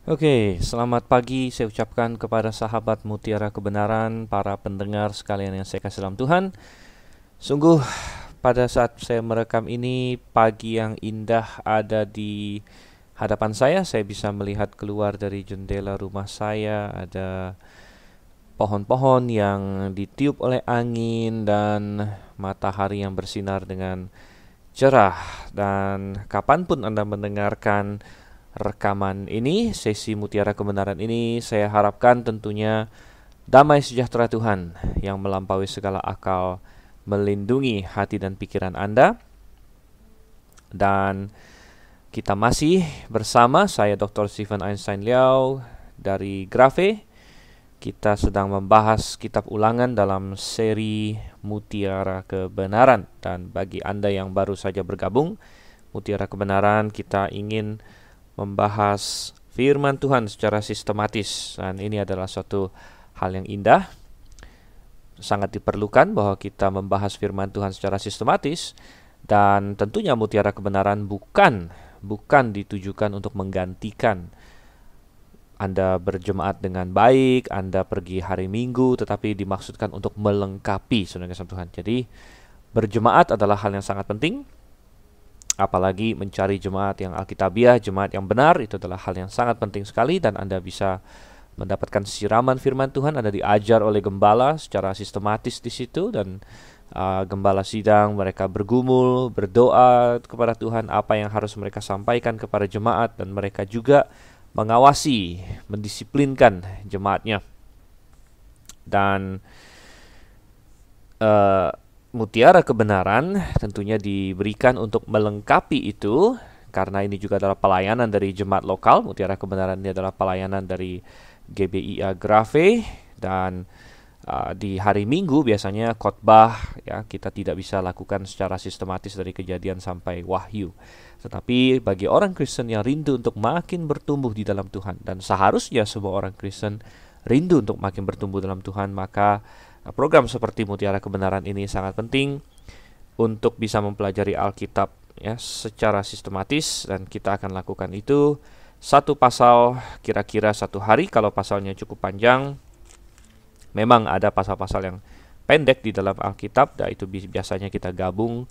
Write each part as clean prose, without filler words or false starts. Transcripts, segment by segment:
Oke, selamat pagi saya ucapkan kepada sahabat Mutiara Kebenaran, para pendengar sekalian yang saya kasih dalam Tuhan. Sungguh pada saat saya merekam ini, pagi yang indah ada di hadapan saya bisa melihat keluar dari jendela rumah saya, ada pohon-pohon yang ditiup oleh angin dan matahari yang bersinar dengan cerah. Dan kapanpun Anda mendengarkan rekaman ini, sesi Mutiara Kebenaran ini, saya harapkan tentunya damai sejahtera Tuhan yang melampaui segala akal melindungi hati dan pikiran Anda. Dan kita masih bersama saya Dr. Stephen Einstein Liao dari Grafe. Kita sedang membahas kitab ulangan dalam seri Mutiara Kebenaran. Dan bagi Anda yang baru saja bergabung, Mutiara Kebenaran kita ingin membahas firman Tuhan secara sistematis. Dan ini adalah suatu hal yang indah. Sangat diperlukan bahwa kita membahas firman Tuhan secara sistematis. Dan tentunya Mutiara Kebenaran bukan ditujukan untuk menggantikan Anda berjemaat dengan baik, Anda pergi hari Minggu, tetapi dimaksudkan untuk melengkapi saudara kasih Tuhan. Jadi berjemaat adalah hal yang sangat penting, apalagi mencari jemaat yang alkitabiah, jemaat yang benar, itu adalah hal yang sangat penting sekali. Dan Anda bisa mendapatkan siraman firman Tuhan, Anda diajar oleh gembala secara sistematis di situ. Dan gembala sidang, mereka bergumul, berdoa kepada Tuhan apa yang harus mereka sampaikan kepada jemaat, dan mereka juga mengawasi, mendisiplinkan jemaatnya. Dan Mutiara Kebenaran tentunya diberikan untuk melengkapi itu, karena ini juga adalah pelayanan dari jemaat lokal. Mutiara Kebenaran ini adalah pelayanan dari GBIA Grafe. Dan di hari Minggu biasanya khotbah ya kita tidak bisa lakukan secara sistematis dari Kejadian sampai Wahyu. Tetapi bagi orang Kristen yang rindu untuk makin bertumbuh di dalam Tuhan, dan seharusnya semua orang Kristen rindu untuk makin bertumbuh dalam Tuhan, maka program seperti Mutiara Kebenaran ini sangat penting untuk bisa mempelajari Alkitab ya secara sistematis. Dan kita akan lakukan itu satu pasal kira-kira satu hari. Kalau pasalnya cukup panjang, memang ada pasal-pasal yang pendek di dalam Alkitab, dan itu biasanya kita gabung,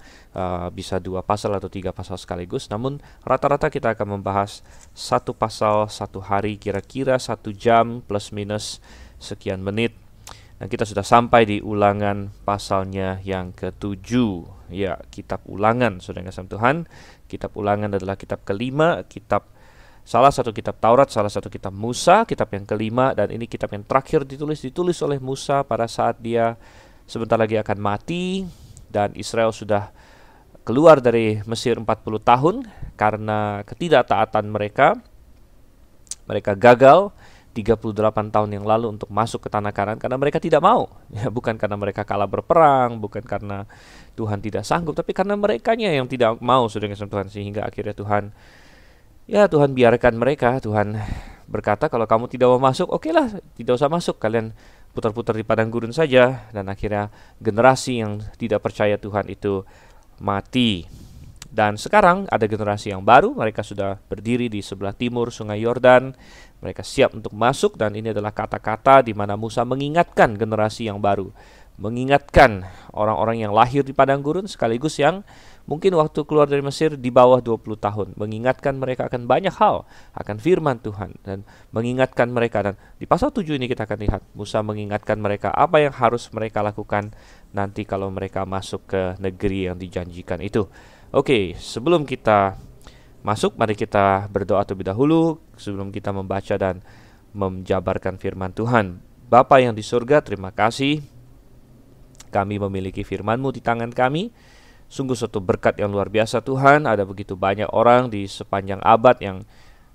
bisa 2 pasal atau 3 pasal sekaligus. Namun rata-rata kita akan membahas satu pasal satu hari, kira-kira 1 jam plus minus sekian menit. Dan kita sudah sampai di Ulangan pasalnya yang ke-7. Ya, kitab Ulangan, saudara kasih Tuhan. Kitab Ulangan adalah kitab kelima, salah satu kitab Taurat, salah satu kitab Musa, kitab yang kelima. Dan ini kitab yang terakhir ditulis oleh Musa pada saat dia sebentar lagi akan mati. Dan Israel sudah keluar dari Mesir 40 tahun karena ketidaktaatan mereka. Mereka gagal 38 tahun yang lalu untuk masuk ke tanah Kanaan karena mereka tidak mau. Ya, bukan karena mereka kalah berperang, bukan karena Tuhan tidak sanggup, tapi karena merekanya yang tidak mau sudah dengan Tuhan. Sehingga akhirnya Tuhan biarkan mereka. Tuhan berkata, kalau kamu tidak mau masuk, okelah, tidak usah masuk, kalian putar-putar di padang gurun saja. Dan akhirnya generasi yang tidak percaya Tuhan itu mati. Dan sekarang ada generasi yang baru, mereka sudah berdiri di sebelah timur Sungai Yordan. Mereka siap untuk masuk, dan ini adalah kata-kata di mana Musa mengingatkan generasi yang baru, mengingatkan orang-orang yang lahir di padang gurun sekaligus yang mungkin waktu keluar dari Mesir di bawah 20 tahun, mengingatkan mereka akan banyak hal, akan firman Tuhan, dan mengingatkan mereka. Dan di pasal 7 ini kita akan lihat Musa mengingatkan mereka apa yang harus mereka lakukan nanti kalau mereka masuk ke negeri yang dijanjikan itu. Oke, sebelum kita masuk, mari kita berdoa terlebih dahulu sebelum kita membaca dan menjabarkan firman Tuhan. Bapa yang di surga, terima kasih kami memiliki firman-Mu di tangan kami. Sungguh suatu berkat yang luar biasa Tuhan. Ada begitu banyak orang di sepanjang abad yang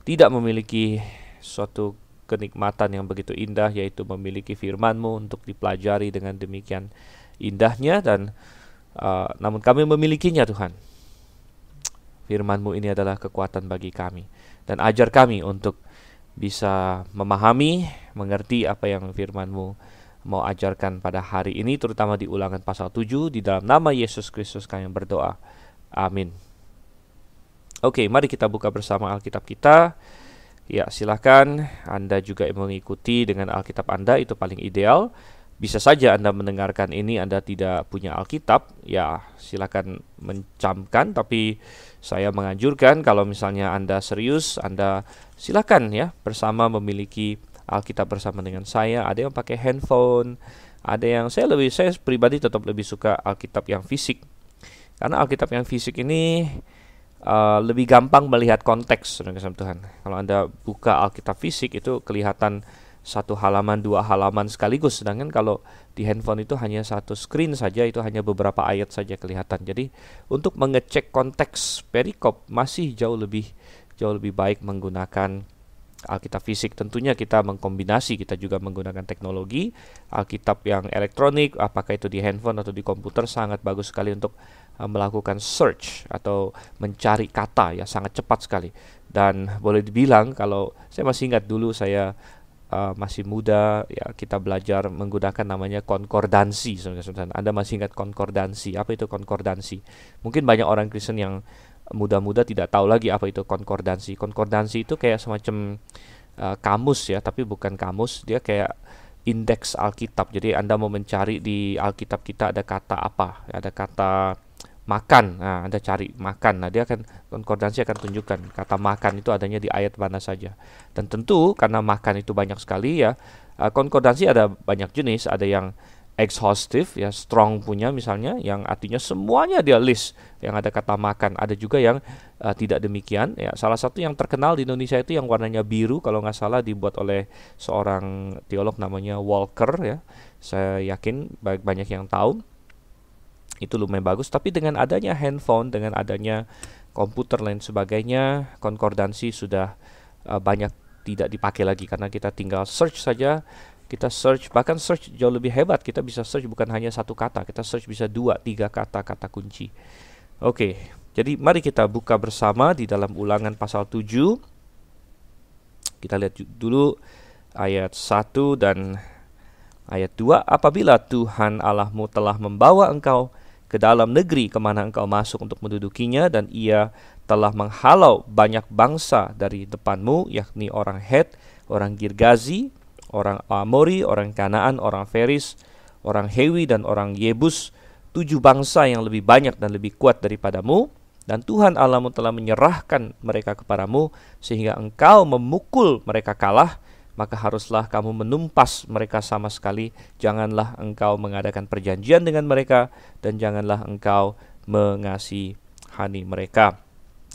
tidak memiliki suatu kenikmatan yang begitu indah, yaitu memiliki firman-Mu untuk dipelajari dengan demikian indahnya. Dan namun kami memilikinya Tuhan. Firman-Mu ini adalah kekuatan bagi kami. Dan ajar kami untuk bisa memahami, mengerti apa yang firman-Mu mau ajarkan pada hari ini, terutama di Ulangan pasal 7. Di dalam nama Yesus Kristus kami berdoa. Amin. Oke, mari kita buka bersama Alkitab kita Ya, silakan Anda juga mengikuti dengan Alkitab Anda, itu paling ideal. Bisa saja Anda mendengarkan ini, Anda tidak punya Alkitab, ya silakan mencamkan, tapi saya menganjurkan kalau misalnya Anda serius, Anda silakan ya bersama memiliki Alkitab bersama dengan saya. Ada yang pakai handphone, ada yang saya pribadi tetap lebih suka Alkitab yang fisik. Karena Alkitab yang fisik ini lebih gampang melihat konteks, saudara Tuhan. Kalau Anda buka Alkitab fisik itu kelihatan satu halaman, dua halaman sekaligus. Sedangkan kalau di handphone itu hanya satu screen saja, itu hanya beberapa ayat saja kelihatan. Jadi untuk mengecek konteks perikop masih jauh lebih baik menggunakan Alkitab fisik. Tentunya kita mengkombinasi, kita juga menggunakan teknologi. Alkitab yang elektronik, apakah itu di handphone atau di komputer, sangat bagus sekali untuk melakukan search atau mencari kata, ya sangat cepat sekali. Dan boleh dibilang, kalau saya masih ingat dulu saya masih muda, ya kita belajar menggunakan namanya konkordansi. Saudara-saudara, Anda masih ingat konkordansi? Apa itu konkordansi? Mungkin banyak orang Kristen yang muda-muda tidak tahu lagi apa itu konkordansi. Konkordansi itu kayak semacam kamus ya, tapi bukan kamus, dia kayak indeks Alkitab. Jadi Anda mau mencari di Alkitab kita ada kata apa? Ada kata makan. Nah, Anda cari makan. Nah, dia akan konkordansi akan tunjukkan kata makan itu adanya di ayat mana saja. Dan tentu karena makan itu banyak sekali ya, konkordansi ada banyak jenis, ada yang exhaustive ya, Strong punya misalnya, yang artinya semuanya dia list yang ada kata makan. Ada juga yang tidak demikian ya. Salah satu yang terkenal di Indonesia itu yang warnanya biru, kalau nggak salah dibuat oleh seorang teolog namanya Walker ya. Saya yakin banyak yang tahu. Itu lumayan bagus, tapi dengan adanya handphone, dengan adanya komputer lain sebagainya, konkordansi sudah banyak tidak dipakai lagi, karena kita tinggal search saja. Kita search, bahkan search jauh lebih hebat. Kita bisa search bukan hanya satu kata, kita search bisa 2, 3 kata kunci. Oke, jadi mari kita buka bersama di dalam Ulangan pasal 7. Kita lihat dulu ayat 1 dan ayat 2. Apabila Tuhan Allahmu telah membawa engkau ke dalam negeri kemana engkau masuk untuk mendudukinya, dan ia telah menghalau banyak bangsa dari depanmu, yakni orang Het, orang Girgazi, orang Amori, orang Kanaan, orang Feris, orang Hewi, dan orang Yebus, 7 bangsa yang lebih banyak dan lebih kuat daripadamu. Dan Tuhan Allahmu telah menyerahkan mereka kepadamu, sehingga engkau memukul mereka kalah. Maka haruslah kamu menumpas mereka sama sekali. Janganlah engkau mengadakan perjanjian dengan mereka, dan janganlah engkau mengasihani mereka.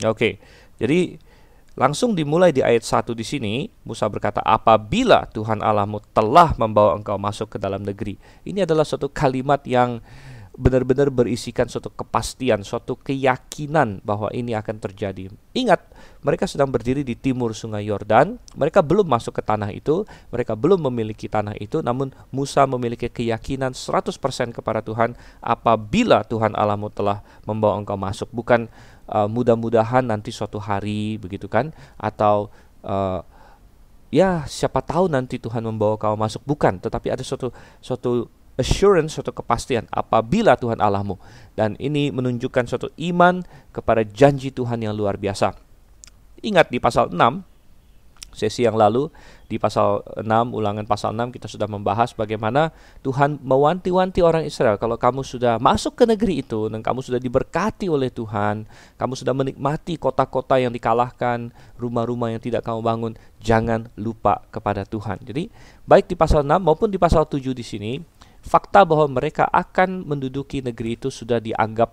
Oke, jadi langsung dimulai di ayat 1 di sini. Musa berkata, apabila Tuhan Allahmu telah membawa engkau masuk ke dalam negeri. Ini adalah suatu kalimat yang benar-benar berisikan suatu kepastian, suatu keyakinan bahwa ini akan terjadi. Ingat, mereka sedang berdiri di timur sungai Yordan. Mereka belum masuk ke tanah itu, mereka belum memiliki tanah itu, namun Musa memiliki keyakinan 100% kepada Tuhan apabila Tuhan Allahmu telah membawa engkau masuk. Bukan mudah-mudahan nanti suatu hari, begitu kan, atau ya siapa tahu nanti Tuhan membawa kau masuk, bukan, tetapi ada suatu assurance, suatu kepastian apabila Tuhan Allahmu. Dan ini menunjukkan suatu iman kepada janji Tuhan yang luar biasa. Ingat di pasal 6, sesi yang lalu, di pasal 6, Ulangan pasal 6, kita sudah membahas bagaimana Tuhan mewanti-wanti orang Israel. Kalau kamu sudah masuk ke negeri itu, dan kamu sudah diberkati oleh Tuhan, kamu sudah menikmati kota-kota yang dikalahkan, rumah-rumah yang tidak kamu bangun, jangan lupa kepada Tuhan. Jadi baik di pasal 6 maupun di pasal 7 di sini, fakta bahwa mereka akan menduduki negeri itu sudah dianggap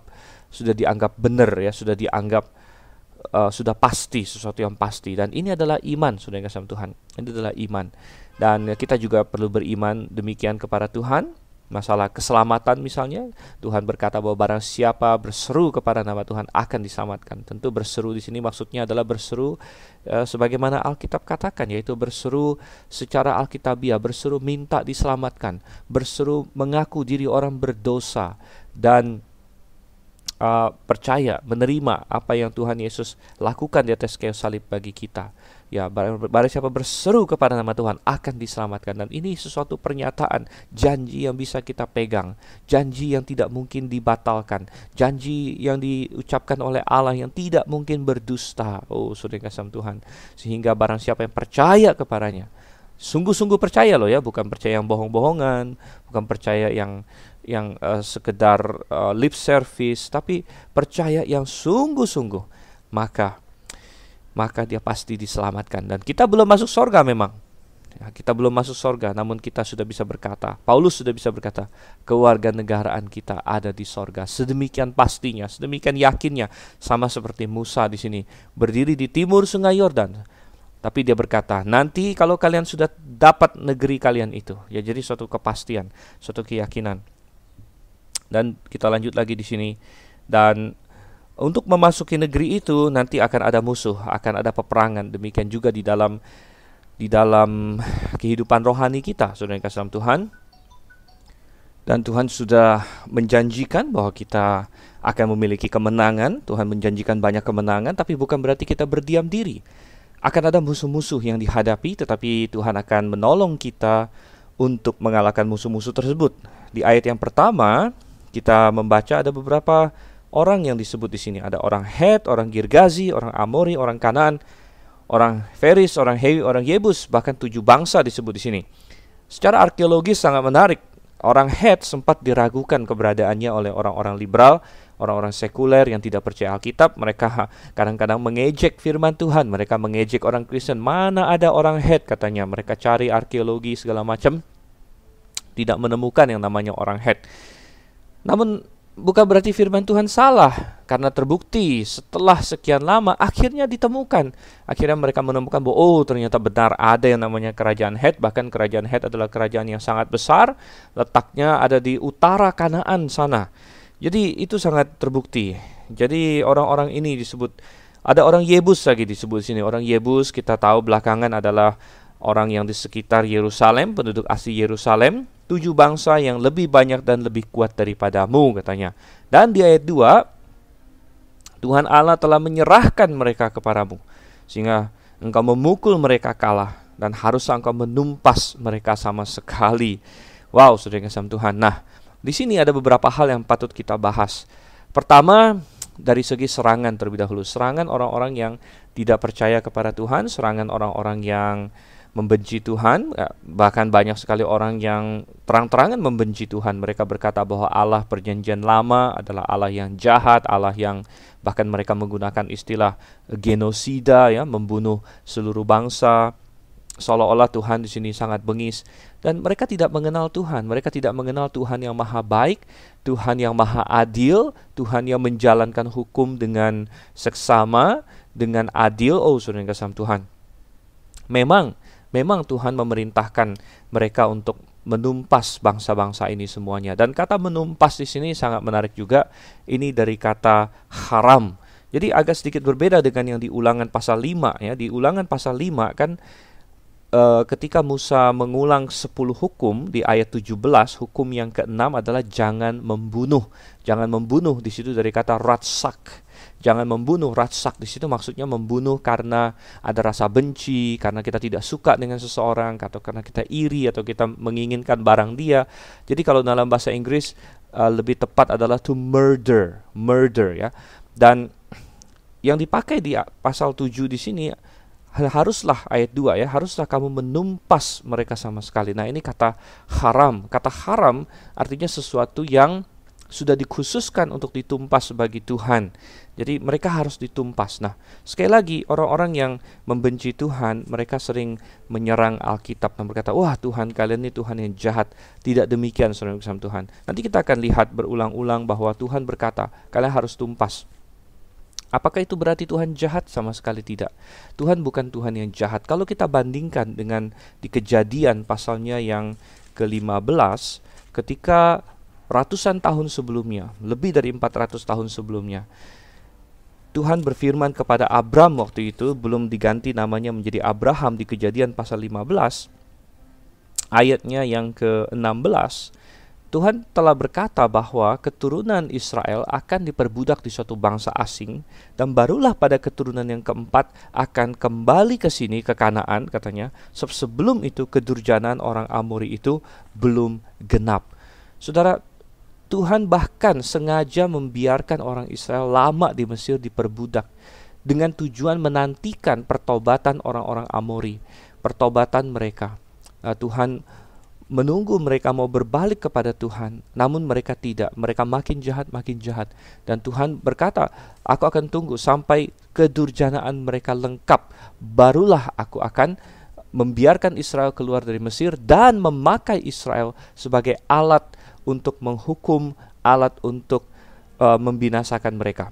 benar ya, sudah dianggap sudah pasti, sesuatu yang pasti. Dan ini adalah iman, saudara yang kasih Tuhan. Ini adalah iman. Dan kita juga perlu beriman demikian kepada Tuhan. Masalah keselamatan misalnya, Tuhan berkata bahwa barang siapa berseru kepada nama Tuhan akan diselamatkan. Tentu berseru di sini maksudnya adalah berseru sebagaimana Alkitab katakan, yaitu berseru secara alkitabiah, berseru minta diselamatkan, berseru mengaku diri orang berdosa, dan percaya, menerima apa yang Tuhan Yesus lakukan di atas kayu salib bagi kita. Ya, barang siapa berseru kepada nama Tuhan akan diselamatkan. Dan ini sesuatu pernyataan, janji yang bisa kita pegang, janji yang tidak mungkin dibatalkan, janji yang diucapkan oleh Allah yang tidak mungkin berdusta. Oh, saudara kasih Tuhan. Sehingga barang siapa yang percaya kepadanya, sungguh-sungguh percaya loh ya, bukan percaya yang bohong-bohongan, bukan percaya yang sekedar lip service, tapi percaya yang sungguh-sungguh, maka dia pasti diselamatkan. Dan kita belum masuk sorga memang. Ya, kita belum masuk sorga, namun kita sudah bisa berkata, Paulus sudah bisa berkata, kewarganegaraan kita ada di sorga. Sedemikian pastinya, sedemikian yakinnya, sama seperti Musa di sini, berdiri di timur sungai Yordan. Tapi dia berkata, nanti kalau kalian sudah dapat negeri kalian itu, ya, jadi suatu kepastian, suatu keyakinan. Dan kita lanjut lagi di sini. Dan untuk memasuki negeri itu nanti akan ada musuh, akan ada peperangan. Demikian juga di dalam kehidupan rohani kita, saudara yang kasih dalam Tuhan. Dan Tuhan sudah menjanjikan bahwa kita akan memiliki kemenangan. Tuhan menjanjikan banyak kemenangan, tapi bukan berarti kita berdiam diri. Akan ada musuh-musuh yang dihadapi, tetapi Tuhan akan menolong kita untuk mengalahkan musuh-musuh tersebut. Di ayat yang pertama kita membaca ada beberapa orang yang disebut di sini. Ada orang Het, orang Girgazi, orang Amori, orang Kanaan, orang Feris, orang Hewi, orang Yebus, bahkan 7 bangsa disebut di sini. Secara arkeologis sangat menarik. Orang Het sempat diragukan keberadaannya oleh orang-orang liberal, orang-orang sekuler yang tidak percaya Alkitab. Mereka kadang-kadang mengejek firman Tuhan, mereka mengejek orang Kristen. Mana ada orang Het katanya. Mereka cari arkeologi segala macam, tidak menemukan yang namanya orang Het. Namun bukan berarti firman Tuhan salah, karena terbukti setelah sekian lama akhirnya ditemukan. Akhirnya mereka menemukan bahwa ternyata benar ada yang namanya kerajaan Het. Bahkan kerajaan Het adalah kerajaan yang sangat besar, letaknya ada di utara Kanaan sana. Jadi itu sangat terbukti. Jadi orang-orang ini disebut, ada orang Yebus lagi disebut sini. Orang Yebus kita tahu belakangan adalah orang yang di sekitar Yerusalem, penduduk asli Yerusalem. 7 bangsa yang lebih banyak dan lebih kuat daripadamu katanya. Dan di ayat 2, Tuhan Allah telah menyerahkan mereka kepadamu, sehingga engkau memukul mereka kalah, dan haruslah engkau menumpas mereka sama sekali. Wow, saudara yang kasih Tuhan. Nah, di sini ada beberapa hal yang patut kita bahas. Pertama, dari segi serangan terlebih dahulu. Serangan orang-orang yang tidak percaya kepada Tuhan, serangan orang-orang yang membenci Tuhan. Bahkan banyak sekali orang yang terang-terangan membenci Tuhan. Mereka berkata bahwa Allah perjanjian lama adalah Allah yang jahat, Allah yang bahkan mereka menggunakan istilah genosida, ya, membunuh seluruh bangsa. Seolah-olah Tuhan di sini sangat bengis, dan mereka tidak mengenal Tuhan. Mereka tidak mengenal Tuhan yang maha baik, Tuhan yang maha adil, Tuhan yang menjalankan hukum dengan seksama, dengan adil. Oh, saudara yang kasih Tuhan, Memang Tuhan memerintahkan mereka untuk menumpas bangsa-bangsa ini semuanya. Dan kata menumpas di sini sangat menarik juga. Ini dari kata haram. Jadi agak sedikit berbeda dengan yang di Ulangan pasal 5, ya. Di Ulangan pasal 5 kan ketika Musa mengulang 10 hukum di ayat 17, hukum yang ke-6 adalah jangan membunuh. Jangan membunuh di situ dari kata ratsak. Jangan membunuh. Ratsak di situ maksudnya membunuh karena ada rasa benci, karena kita tidak suka dengan seseorang, atau karena kita iri, atau kita menginginkan barang dia. Jadi kalau dalam bahasa Inggris lebih tepat adalah to murder, ya. Dan yang dipakai di pasal 7 di sini haruslah ayat 2, ya, haruslah kamu menumpas mereka sama sekali. Nah, ini kata haram. Kata haram artinya sesuatu yang sudah dikhususkan untuk ditumpas bagi Tuhan. Jadi mereka harus ditumpas. Nah, sekali lagi orang-orang yang membenci Tuhan, mereka sering menyerang Alkitab dan berkata, wah, Tuhan kalian ini Tuhan yang jahat. Tidak demikian, saudara bersama Tuhan. Nanti kita akan lihat berulang-ulang bahwa Tuhan berkata, kalian harus tumpas. Apakah itu berarti Tuhan jahat? Sama sekali tidak. Tuhan bukan Tuhan yang jahat. Kalau kita bandingkan dengan di Kejadian pasalnya yang ke-15, ketika ratusan tahun sebelumnya, lebih dari 400 tahun sebelumnya, Tuhan berfirman kepada Abram waktu itu, belum diganti namanya menjadi Abraham, di Kejadian pasal 15, ayatnya yang ke-16, Tuhan telah berkata bahwa keturunan Israel akan diperbudak di suatu bangsa asing, dan barulah pada keturunan yang keempat akan kembali ke sini, ke Kanaan katanya. Sebelum itu kedurjanaan orang Amori itu belum genap. Saudara, Tuhan bahkan sengaja membiarkan orang Israel lama di Mesir diperbudak dengan tujuan menantikan pertobatan orang-orang Amori, pertobatan mereka. Tuhan menunggu mereka mau berbalik kepada Tuhan, namun mereka tidak. Mereka makin jahat, makin jahat. Dan Tuhan berkata, aku akan tunggu sampai kedurjanaan mereka lengkap, barulah aku akan membiarkan Israel keluar dari Mesir dan memakai Israel sebagai alat untuk menghukum, alat untuk membinasakan mereka.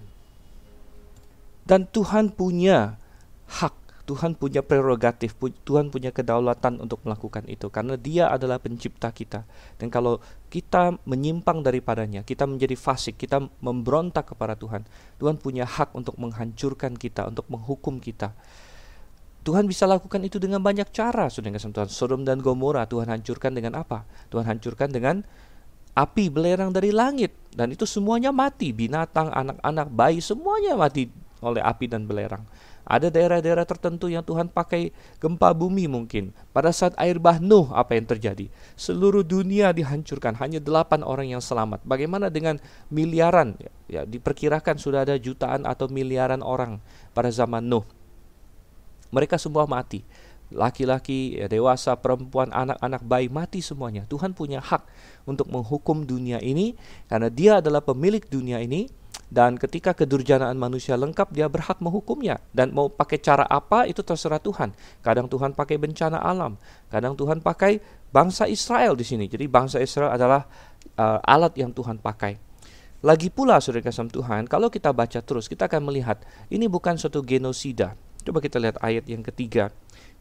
Dan Tuhan punya hak, Tuhan punya prerogatif, Tuhan punya kedaulatan untuk melakukan itu, karena Dia adalah pencipta kita. Dan kalau kita menyimpang daripadanya, kita menjadi fasik, kita memberontak kepada Tuhan, Tuhan punya hak untuk menghancurkan kita, untuk menghukum kita. Tuhan bisa lakukan itu dengan banyak cara, saudara Tuhan. Sodom dan Gomora Tuhan hancurkan dengan apa? Tuhan hancurkan dengan api belerang dari langit, dan itu semuanya mati. Binatang, anak-anak, bayi, semuanya mati oleh api dan belerang. Ada daerah-daerah tertentu yang Tuhan pakai gempa bumi mungkin. Pada saat air bah Nuh, apa yang terjadi? Seluruh dunia dihancurkan, hanya 8 orang yang selamat. Bagaimana dengan miliaran? Ya, diperkirakan sudah ada jutaan atau miliaran orang pada zaman Nuh. Mereka semua mati. Laki-laki, dewasa, perempuan, anak-anak, bayi, mati semuanya. Tuhan punya hak untuk menghukum dunia ini, karena Dia adalah pemilik dunia ini. Dan ketika kedurjanaan manusia lengkap, Dia berhak menghukumnya. Dan mau pakai cara apa, itu terserah Tuhan. Kadang Tuhan pakai bencana alam, kadang Tuhan pakai bangsa Israel di sini. Jadi bangsa Israel adalah alat yang Tuhan pakai. Lagi pula, saudara kasih Tuhan, kalau kita baca terus, kita akan melihat ini bukan suatu genosida. Coba kita lihat ayat yang ketiga.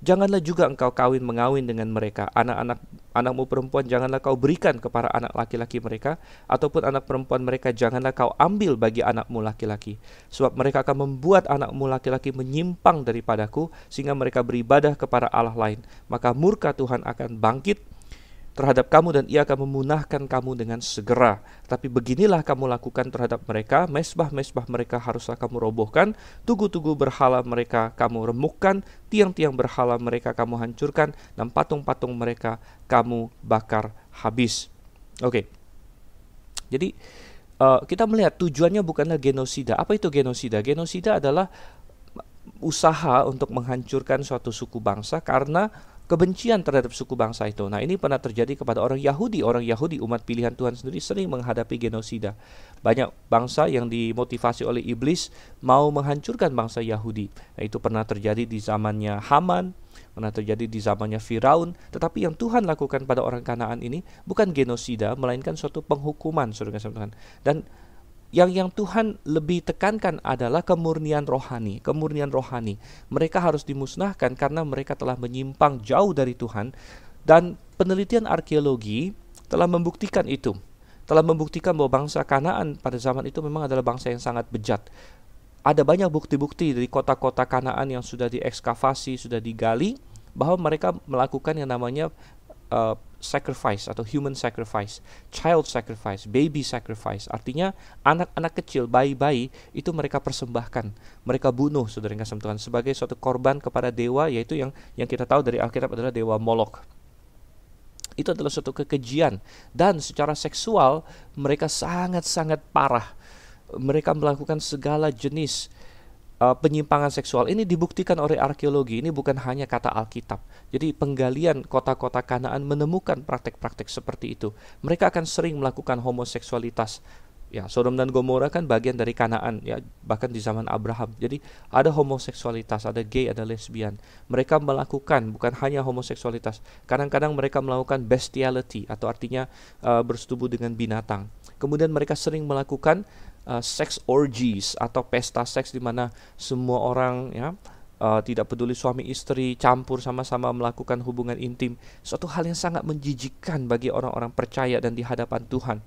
Janganlah juga engkau mengawin dengan mereka. Anakmu perempuan janganlah kau berikan kepada anak laki-laki mereka, ataupun anak perempuan mereka janganlah kau ambil bagi anakmu laki-laki. Sebab mereka akan membuat anakmu laki-laki menyimpang daripadaku, sehingga mereka beribadah kepada Allah lain. Maka murka Tuhan akan bangkit terhadap kamu, dan Ia akan memunahkan kamu dengan segera. Tapi beginilah kamu lakukan terhadap mereka, mesbah-mesbah mereka haruslah kamu robohkan, tugu-tugu berhala mereka kamu remukkan, tiang-tiang berhala mereka kamu hancurkan, dan patung-patung mereka kamu bakar habis. Oke. Jadi kita melihat tujuannya bukanlah genosida. Apa itu genosida? Genosida adalah usaha untuk menghancurkan suatu suku bangsa karena kebencian terhadap suku bangsa itu. Nah, ini pernah terjadi kepada orang Yahudi. Orang Yahudi, umat pilihan Tuhan sendiri, sering menghadapi genosida. Banyak bangsa yang dimotivasi oleh iblis mau menghancurkan bangsa Yahudi. Nah, itu pernah terjadi di zamannya Haman, pernah terjadi di zamannya Firaun. Tetapi yang Tuhan lakukan pada orang Kanaan ini bukan genosida, melainkan suatu penghukuman, saudara Tuhan. Dan yang Tuhan lebih tekankan adalah kemurnian rohani. Kemurnian rohani. Mereka harus dimusnahkan karena mereka telah menyimpang jauh dari Tuhan. Dan penelitian arkeologi telah membuktikan itu. Telah membuktikan bahwa bangsa Kanaan pada zaman itu memang adalah bangsa yang sangat bejat. Ada banyak bukti-bukti dari kota-kota Kanaan yang sudah diekskavasi, sudah digali, bahwa mereka melakukan yang namanya sacrifice atau human sacrifice, child sacrifice, baby sacrifice. Artinya anak-anak kecil, bayi-bayi itu mereka persembahkan, mereka bunuh, saudara yang kasih Tuhan, sebagai suatu korban kepada dewa, yaitu yang kita tahu dari Alkitab adalah dewa Molok. Itu adalah suatu kekejian, dan secara seksual mereka sangat-sangat parah. Mereka melakukan segala jenis penyimpangan seksual. Ini dibuktikan oleh arkeologi. Ini bukan hanya kata Alkitab. Jadi penggalian kota-kota Kanaan menemukan praktek-praktek seperti itu. Mereka akan sering melakukan homoseksualitas. Ya, Sodom dan Gomora kan bagian dari Kanaan, ya, bahkan di zaman Abraham. Jadi ada homoseksualitas, ada gay, ada lesbian. Mereka melakukan bukan hanya homoseksualitas. Kadang-kadang mereka melakukan bestiality, atau artinya bersetubuh dengan binatang. Kemudian mereka sering melakukan sex orgies atau pesta seks di mana semua orang, ya, tidak peduli suami istri, campur sama-sama melakukan hubungan intim. Suatu hal yang sangat menjijikkan bagi orang-orang percaya dan di hadapan Tuhan.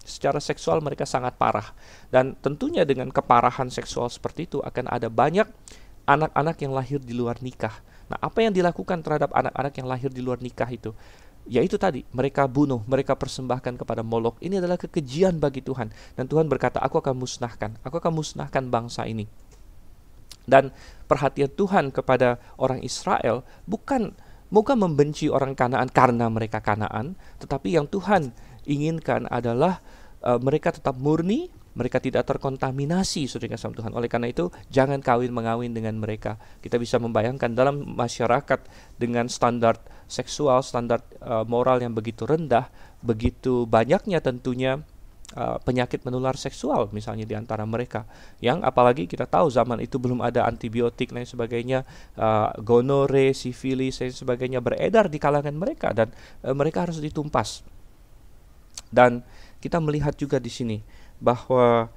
Secara seksual mereka sangat parah. Dan tentunya dengan keparahan seksual seperti itu akan ada banyak anak-anak yang lahir di luar nikah. Nah, apa yang dilakukan terhadap anak-anak yang lahir di luar nikah itu? yaitu tadi, mereka bunuh, mereka persembahkan kepada Molok. Ini adalah kekejian bagi Tuhan. Dan Tuhan berkata, aku akan musnahkan bangsa ini. Dan perhatian Tuhan kepada orang Israel bukan membenci orang Kanaan karena mereka Kanaan, tetapi yang Tuhan inginkan adalah mereka tetap murni, mereka tidak terkontaminasi saudara sama Tuhan. Oleh karena itu, jangan mengawin dengan mereka. Kita bisa membayangkan dalam masyarakat dengan standar seksual, standar moral yang begitu rendah, begitu banyaknya tentunya penyakit menular seksual misalnya di antara mereka, yang apalagi kita tahu zaman itu belum ada antibiotik dan sebagainya, gonore, sifilis dan sebagainya beredar di kalangan mereka, dan mereka harus ditumpas. Dan kita melihat juga di sini bahwa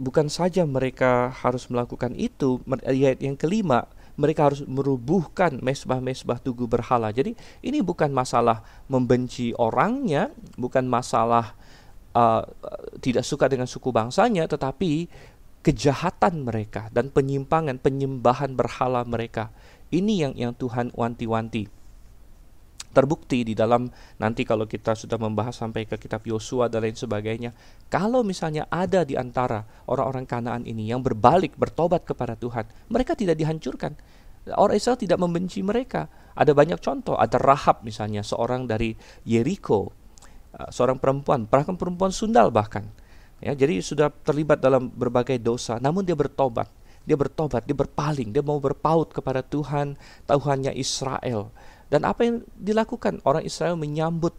bukan saja mereka harus melakukan itu, ayat yang kelima, mereka harus merubuhkan mesbah-mesbah tugu berhala. Jadi ini bukan masalah membenci orangnya, bukan masalah tidak suka dengan suku bangsanya, tetapi kejahatan mereka dan penyembahan berhala mereka. Ini yang Tuhan wanti-wanti. Terbukti di dalam, nanti kalau kita sudah membahas sampai ke kitab Yosua dan lain sebagainya, kalau misalnya ada di antara orang-orang Kanaan ini yang berbalik, bertobat kepada Tuhan, mereka tidak dihancurkan. Orang Israel tidak membenci mereka. Ada banyak contoh, ada Rahab misalnya, seorang dari Yeriko, seorang perempuan sundal bahkan, ya, jadi sudah terlibat dalam berbagai dosa, namun dia bertobat, dia berpaling, dia mau berpaut kepada Tuhan, Tuhannya Israel. Dan apa yang dilakukan? Orang Israel menyambut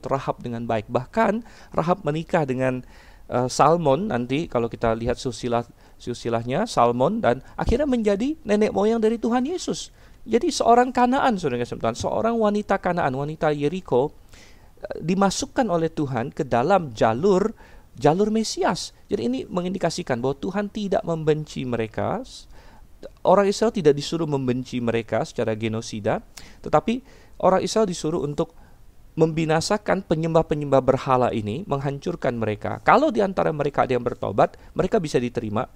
Rahab dengan baik. Bahkan Rahab menikah dengan Salmon, nanti kalau kita lihat silsilahnya Salmon, dan akhirnya menjadi nenek moyang dari Tuhan Yesus. Jadi seorang Kanaan, saudara-saudara, seorang wanita Kanaan, wanita Yeriko, dimasukkan oleh Tuhan ke dalam jalur Mesias. Jadi ini mengindikasikan bahwa Tuhan tidak membenci mereka. Orang Israel tidak disuruh membenci mereka secara genosida, tetapi orang Israel disuruh untuk membinasakan penyembah-penyembah berhala ini, menghancurkan mereka. Kalau di antara mereka ada yang bertobat, mereka bisa diterima.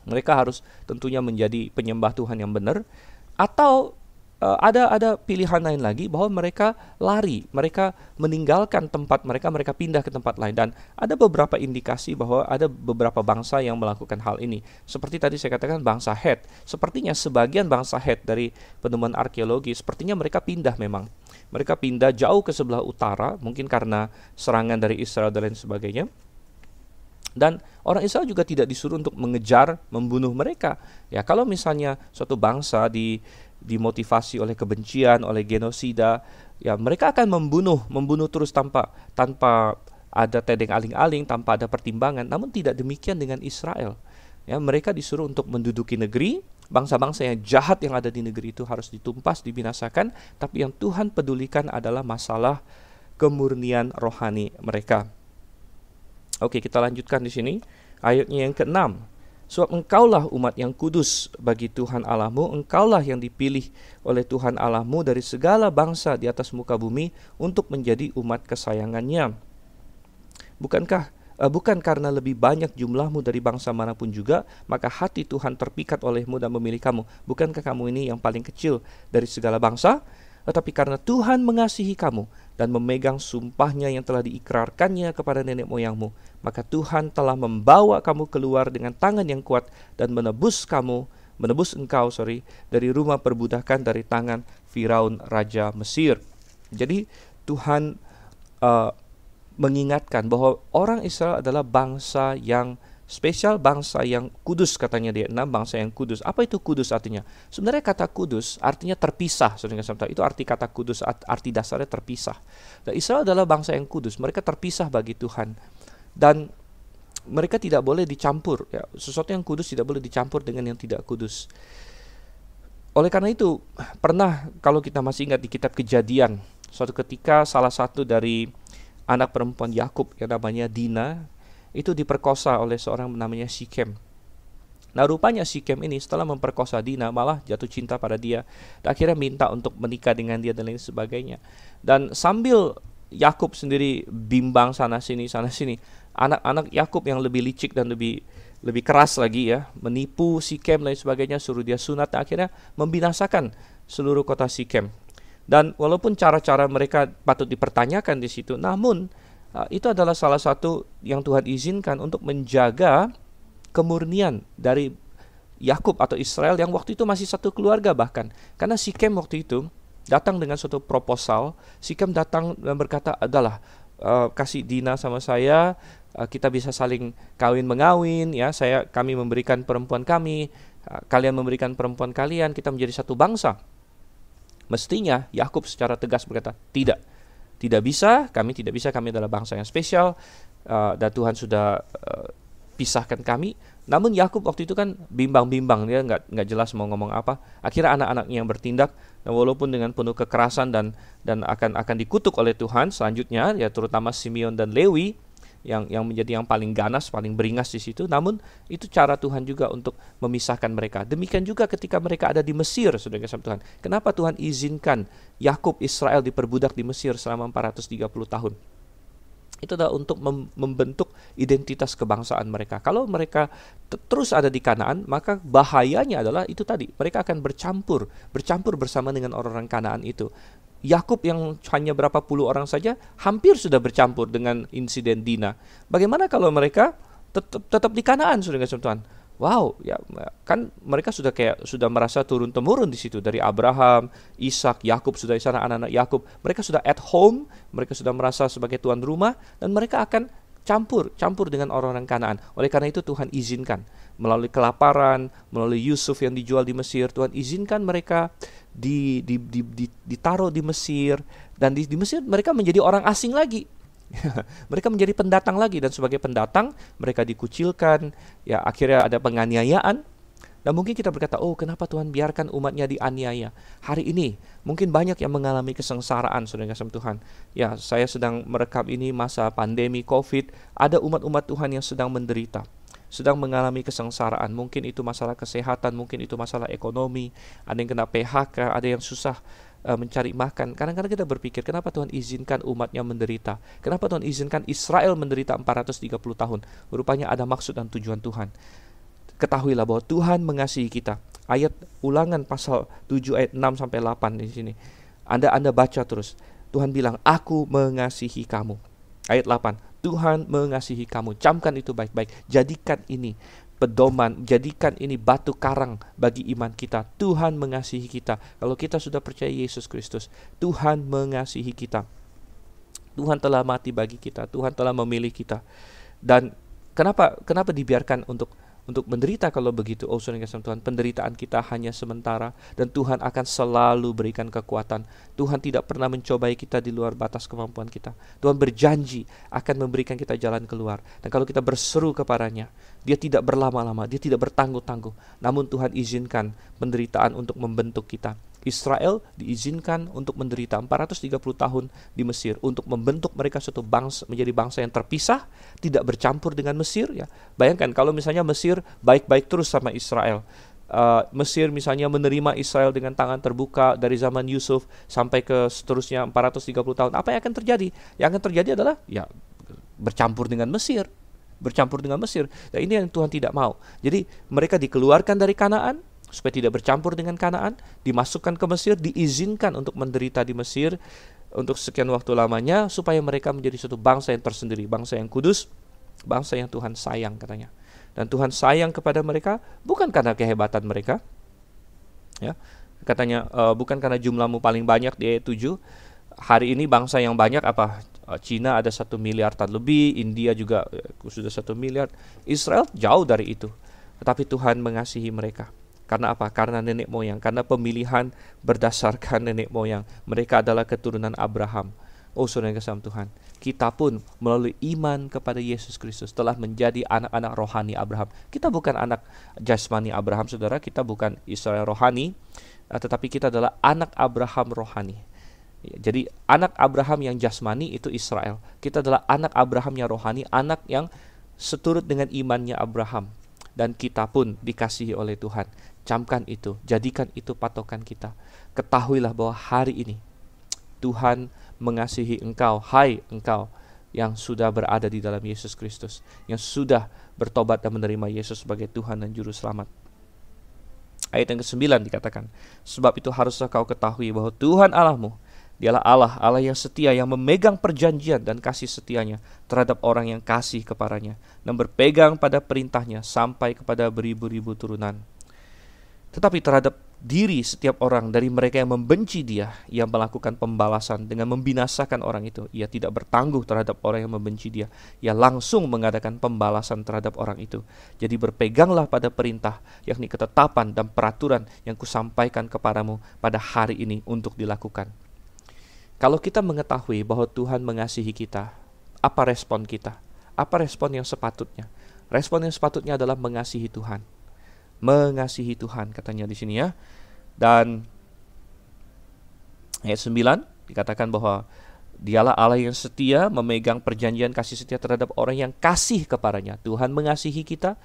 Mereka harus tentunya menjadi penyembah Tuhan yang benar. Atau ada pilihan lain lagi, bahwa mereka lari, mereka meninggalkan tempat mereka pindah ke tempat lain. Dan ada beberapa indikasi bahwa ada beberapa bangsa yang melakukan hal ini. Seperti tadi saya katakan bangsa Het. Sepertinya sebagian bangsa Het dari penemuan arkeologi, sepertinya mereka pindah memang. Mereka pindah jauh ke sebelah utara, mungkin karena serangan dari Israel dan lain sebagainya. Dan orang Israel juga tidak disuruh untuk mengejar, membunuh mereka. Ya, kalau misalnya suatu bangsa dimotivasi oleh kebencian, oleh genosida, ya mereka akan membunuh terus tanpa ada tedeng aling-aling, tanpa ada pertimbangan. Namun tidak demikian dengan Israel. Ya, mereka disuruh untuk menduduki negeri. Bangsa-bangsa yang jahat yang ada di negeri itu harus ditumpas, dibinasakan. Tapi yang Tuhan pedulikan adalah masalah kemurnian rohani mereka. Oke, kita lanjutkan di sini ayatnya yang ke-6. Sebab engkaulah umat yang kudus bagi Tuhan Allahmu, engkaulah yang dipilih oleh Tuhan Allahmu dari segala bangsa di atas muka bumi untuk menjadi umat kesayangannya. Bukan karena lebih banyak jumlahmu dari bangsa manapun juga, maka hati Tuhan terpikat olehmu dan memilih kamu. Bukankah kamu ini yang paling kecil dari segala bangsa? Tetapi karena Tuhan mengasihi kamu dan memegang sumpahnya yang telah diikrarkannya kepada nenek moyangmu, maka Tuhan telah membawa kamu keluar dengan tangan yang kuat dan menebus engkau dari rumah perbudakan, dari tangan Firaun raja Mesir. Jadi Tuhan mengingatkan bahwa orang Israel adalah bangsa yang spesial, bangsa yang kudus, katanya di 6, bangsa yang kudus. Apa itu kudus artinya? Sebenarnya kata kudus artinya terpisah. Itu arti kata kudus, arti dasarnya terpisah. Dan Israel adalah bangsa yang kudus, mereka terpisah bagi Tuhan. Dan mereka tidak boleh dicampur. Ya, sesuatu yang kudus tidak boleh dicampur dengan yang tidak kudus. Oleh karena itu, pernah kalau kita masih ingat di kitab Kejadian, suatu ketika salah satu dari anak perempuan Yakub yang namanya Dina, itu diperkosa oleh seorang namanya Sikem. Nah, rupanya Sikem ini setelah memperkosa Dina malah jatuh cinta pada dia, dan akhirnya minta untuk menikah dengan dia dan lain sebagainya. Dan sambil Yakub sendiri bimbang sana sini, anak-anak Yakub yang lebih licik dan lebih keras lagi, ya, menipu Sikem dan lain sebagainya, suruh dia sunat, dan akhirnya membinasakan seluruh kota Sikem. Dan walaupun cara-cara mereka patut dipertanyakan di situ, namun itu adalah salah satu yang Tuhan izinkan untuk menjaga kemurnian dari Yakub atau Israel yang waktu itu masih satu keluarga bahkan. Karena Sikem waktu itu datang dengan suatu proposal. Sikem datang dan berkata, adalah kasih Dina sama saya, kita bisa saling kawin mengawin, ya. Kami memberikan perempuan kami, kalian memberikan perempuan kalian, kita menjadi satu bangsa. Mestinya Yakub secara tegas berkata, tidak bisa, kami tidak bisa, kami adalah bangsa yang spesial, dan Tuhan sudah pisahkan kami. Namun Yakub waktu itu kan bimbang-bimbang, dia nggak jelas mau ngomong apa. Akhirnya anak-anaknya yang bertindak, dan walaupun dengan penuh kekerasan dan akan dikutuk oleh Tuhan selanjutnya, ya terutama Simeon dan Lewi yang menjadi yang paling ganas, paling beringas di situ. Namun itu cara Tuhan juga untuk memisahkan mereka. Demikian juga ketika mereka ada di Mesir, saudara kasih Tuhan. Kenapa Tuhan izinkan Yakub, Israel diperbudak di Mesir selama 430 tahun? Itu adalah untuk membentuk identitas kebangsaan mereka. Kalau mereka terus ada di Kanaan, maka bahayanya adalah itu tadi, mereka akan bercampur bersama dengan orang-orang Kanaan itu. Yakub yang hanya berapa puluh orang saja hampir sudah bercampur dengan insiden Dina. Bagaimana kalau mereka tetap di Kanaan, saudara kasih Tuhan? Wow, ya kan mereka sudah merasa turun temurun di situ dari Abraham, Ishak, Yakub sudah di sana, anak-anak Yakub. Mereka sudah at home, mereka sudah merasa sebagai tuan rumah, dan mereka akan campur dengan orang-orang Kanaan. Oleh karena itu Tuhan izinkan melalui kelaparan, melalui Yusuf yang dijual di Mesir, Tuhan izinkan mereka ditaruh di Mesir, dan di Mesir mereka menjadi orang asing lagi. Mereka menjadi pendatang lagi, dan sebagai pendatang mereka dikucilkan, ya akhirnya ada penganiayaan. Dan mungkin kita berkata, oh kenapa Tuhan biarkan umatnya dianiaya? Hari ini mungkin banyak yang mengalami kesengsaraan, saudara kasih Tuhan. Ya, saya sedang merekam ini masa pandemi COVID, ada umat-umat Tuhan yang sedang menderita, sedang mengalami kesengsaraan. Mungkin itu masalah kesehatan, mungkin itu masalah ekonomi, ada yang kena PHK, ada yang susah mencari makan. Kadang-kadang kita berpikir, kenapa Tuhan izinkan umatnya menderita? Kenapa Tuhan izinkan Israel menderita 430 tahun? Rupanya ada maksud dan tujuan Tuhan. Ketahuilah bahwa Tuhan mengasihi kita. Ayat Ulangan pasal 7 ayat 6 sampai 8 di sini. Anda baca terus. Tuhan bilang, aku mengasihi kamu. Ayat 8, Tuhan mengasihi kamu. Camkan itu baik-baik. Jadikan ini pedoman, jadikan ini batu karang bagi iman kita. Tuhan mengasihi kita. Kalau kita sudah percaya Yesus Kristus, Tuhan mengasihi kita. Tuhan telah mati bagi kita. Tuhan telah memilih kita. Dan kenapa dibiarkan untuk menderita kalau begitu? Oh, saudara kasih Tuhan, penderitaan kita hanya sementara, dan Tuhan akan selalu berikan kekuatan. Tuhan tidak pernah mencobai kita di luar batas kemampuan kita. Tuhan berjanji akan memberikan kita jalan keluar. Dan kalau kita berseru kepadanya, Dia tidak berlama-lama, Dia tidak bertangguh-tangguh. Namun Tuhan izinkan penderitaan untuk membentuk kita. Israel diizinkan untuk menderita 430 tahun di Mesir untuk membentuk mereka suatu bangsa, menjadi bangsa yang terpisah, tidak bercampur dengan Mesir, ya. Bayangkan kalau misalnya Mesir baik-baik terus sama Israel. Mesir misalnya menerima Israel dengan tangan terbuka dari zaman Yusuf sampai ke seterusnya 430 tahun. Apa yang akan terjadi? Yang akan terjadi adalah ya bercampur dengan Mesir. Dan ini yang Tuhan tidak mau. Jadi mereka dikeluarkan dari Kanaan supaya tidak bercampur dengan Kanaan, dimasukkan ke Mesir, diizinkan untuk menderita di Mesir untuk sekian waktu lamanya, supaya mereka menjadi suatu bangsa yang tersendiri, bangsa yang kudus, bangsa yang Tuhan sayang katanya. Dan Tuhan sayang kepada mereka bukan karena kehebatan mereka, ya. Katanya bukan karena jumlahmu paling banyak di ayat 7. Hari ini bangsa yang banyak apa? Cina ada 1 miliar lebih, India juga sudah 1 miliar. Israel jauh dari itu. Tetapi Tuhan mengasihi mereka. Karena apa? Karena nenek moyang, karena pemilihan berdasarkan nenek moyang. Mereka adalah keturunan Abraham. Oh, saudara kasih Tuhan, kita pun melalui iman kepada Yesus Kristus telah menjadi anak-anak rohani Abraham. Kita bukan anak jasmani Abraham, saudara. Kita bukan Israel rohani, tetapi kita adalah anak Abraham rohani. Jadi anak Abraham yang jasmani itu Israel. Kita adalah anak Abraham yang rohani, anak yang seturut dengan imannya Abraham. Dan kita pun dikasihi oleh Tuhan. Camkan itu, jadikan itu patokan kita. Ketahuilah bahwa hari ini Tuhan mengasihi engkau, hai engkau yang sudah berada di dalam Yesus Kristus, yang sudah bertobat dan menerima Yesus sebagai Tuhan dan Juru Selamat. Ayat yang ke-9 dikatakan, sebab itu haruslah kau ketahui bahwa Tuhan Allahmu, Dialah Allah, Allah yang setia, yang memegang perjanjian dan kasih setianya terhadap orang yang kasih kepadanya, dan berpegang pada perintahnya sampai kepada beribu-ribu turunan. Tetapi terhadap diri setiap orang dari mereka yang membenci Dia, Ia melakukan pembalasan dengan membinasakan orang itu. Ia tidak bertangguh terhadap orang yang membenci Dia. Ia langsung mengadakan pembalasan terhadap orang itu. Jadi berpeganglah pada perintah, yakni ketetapan dan peraturan yang kusampaikan kepadamu pada hari ini untuk dilakukan. Kalau kita mengetahui bahwa Tuhan mengasihi kita, apa respon kita? Apa respon yang sepatutnya? Respon yang sepatutnya adalah mengasihi Tuhan. Mengasihi Tuhan katanya di sini ya. Dan ayat 9 dikatakan bahwa Dialah Allah yang setia, memegang perjanjian kasih setia terhadap orang yang kasih kepadanya. Tuhan mengasihi kita,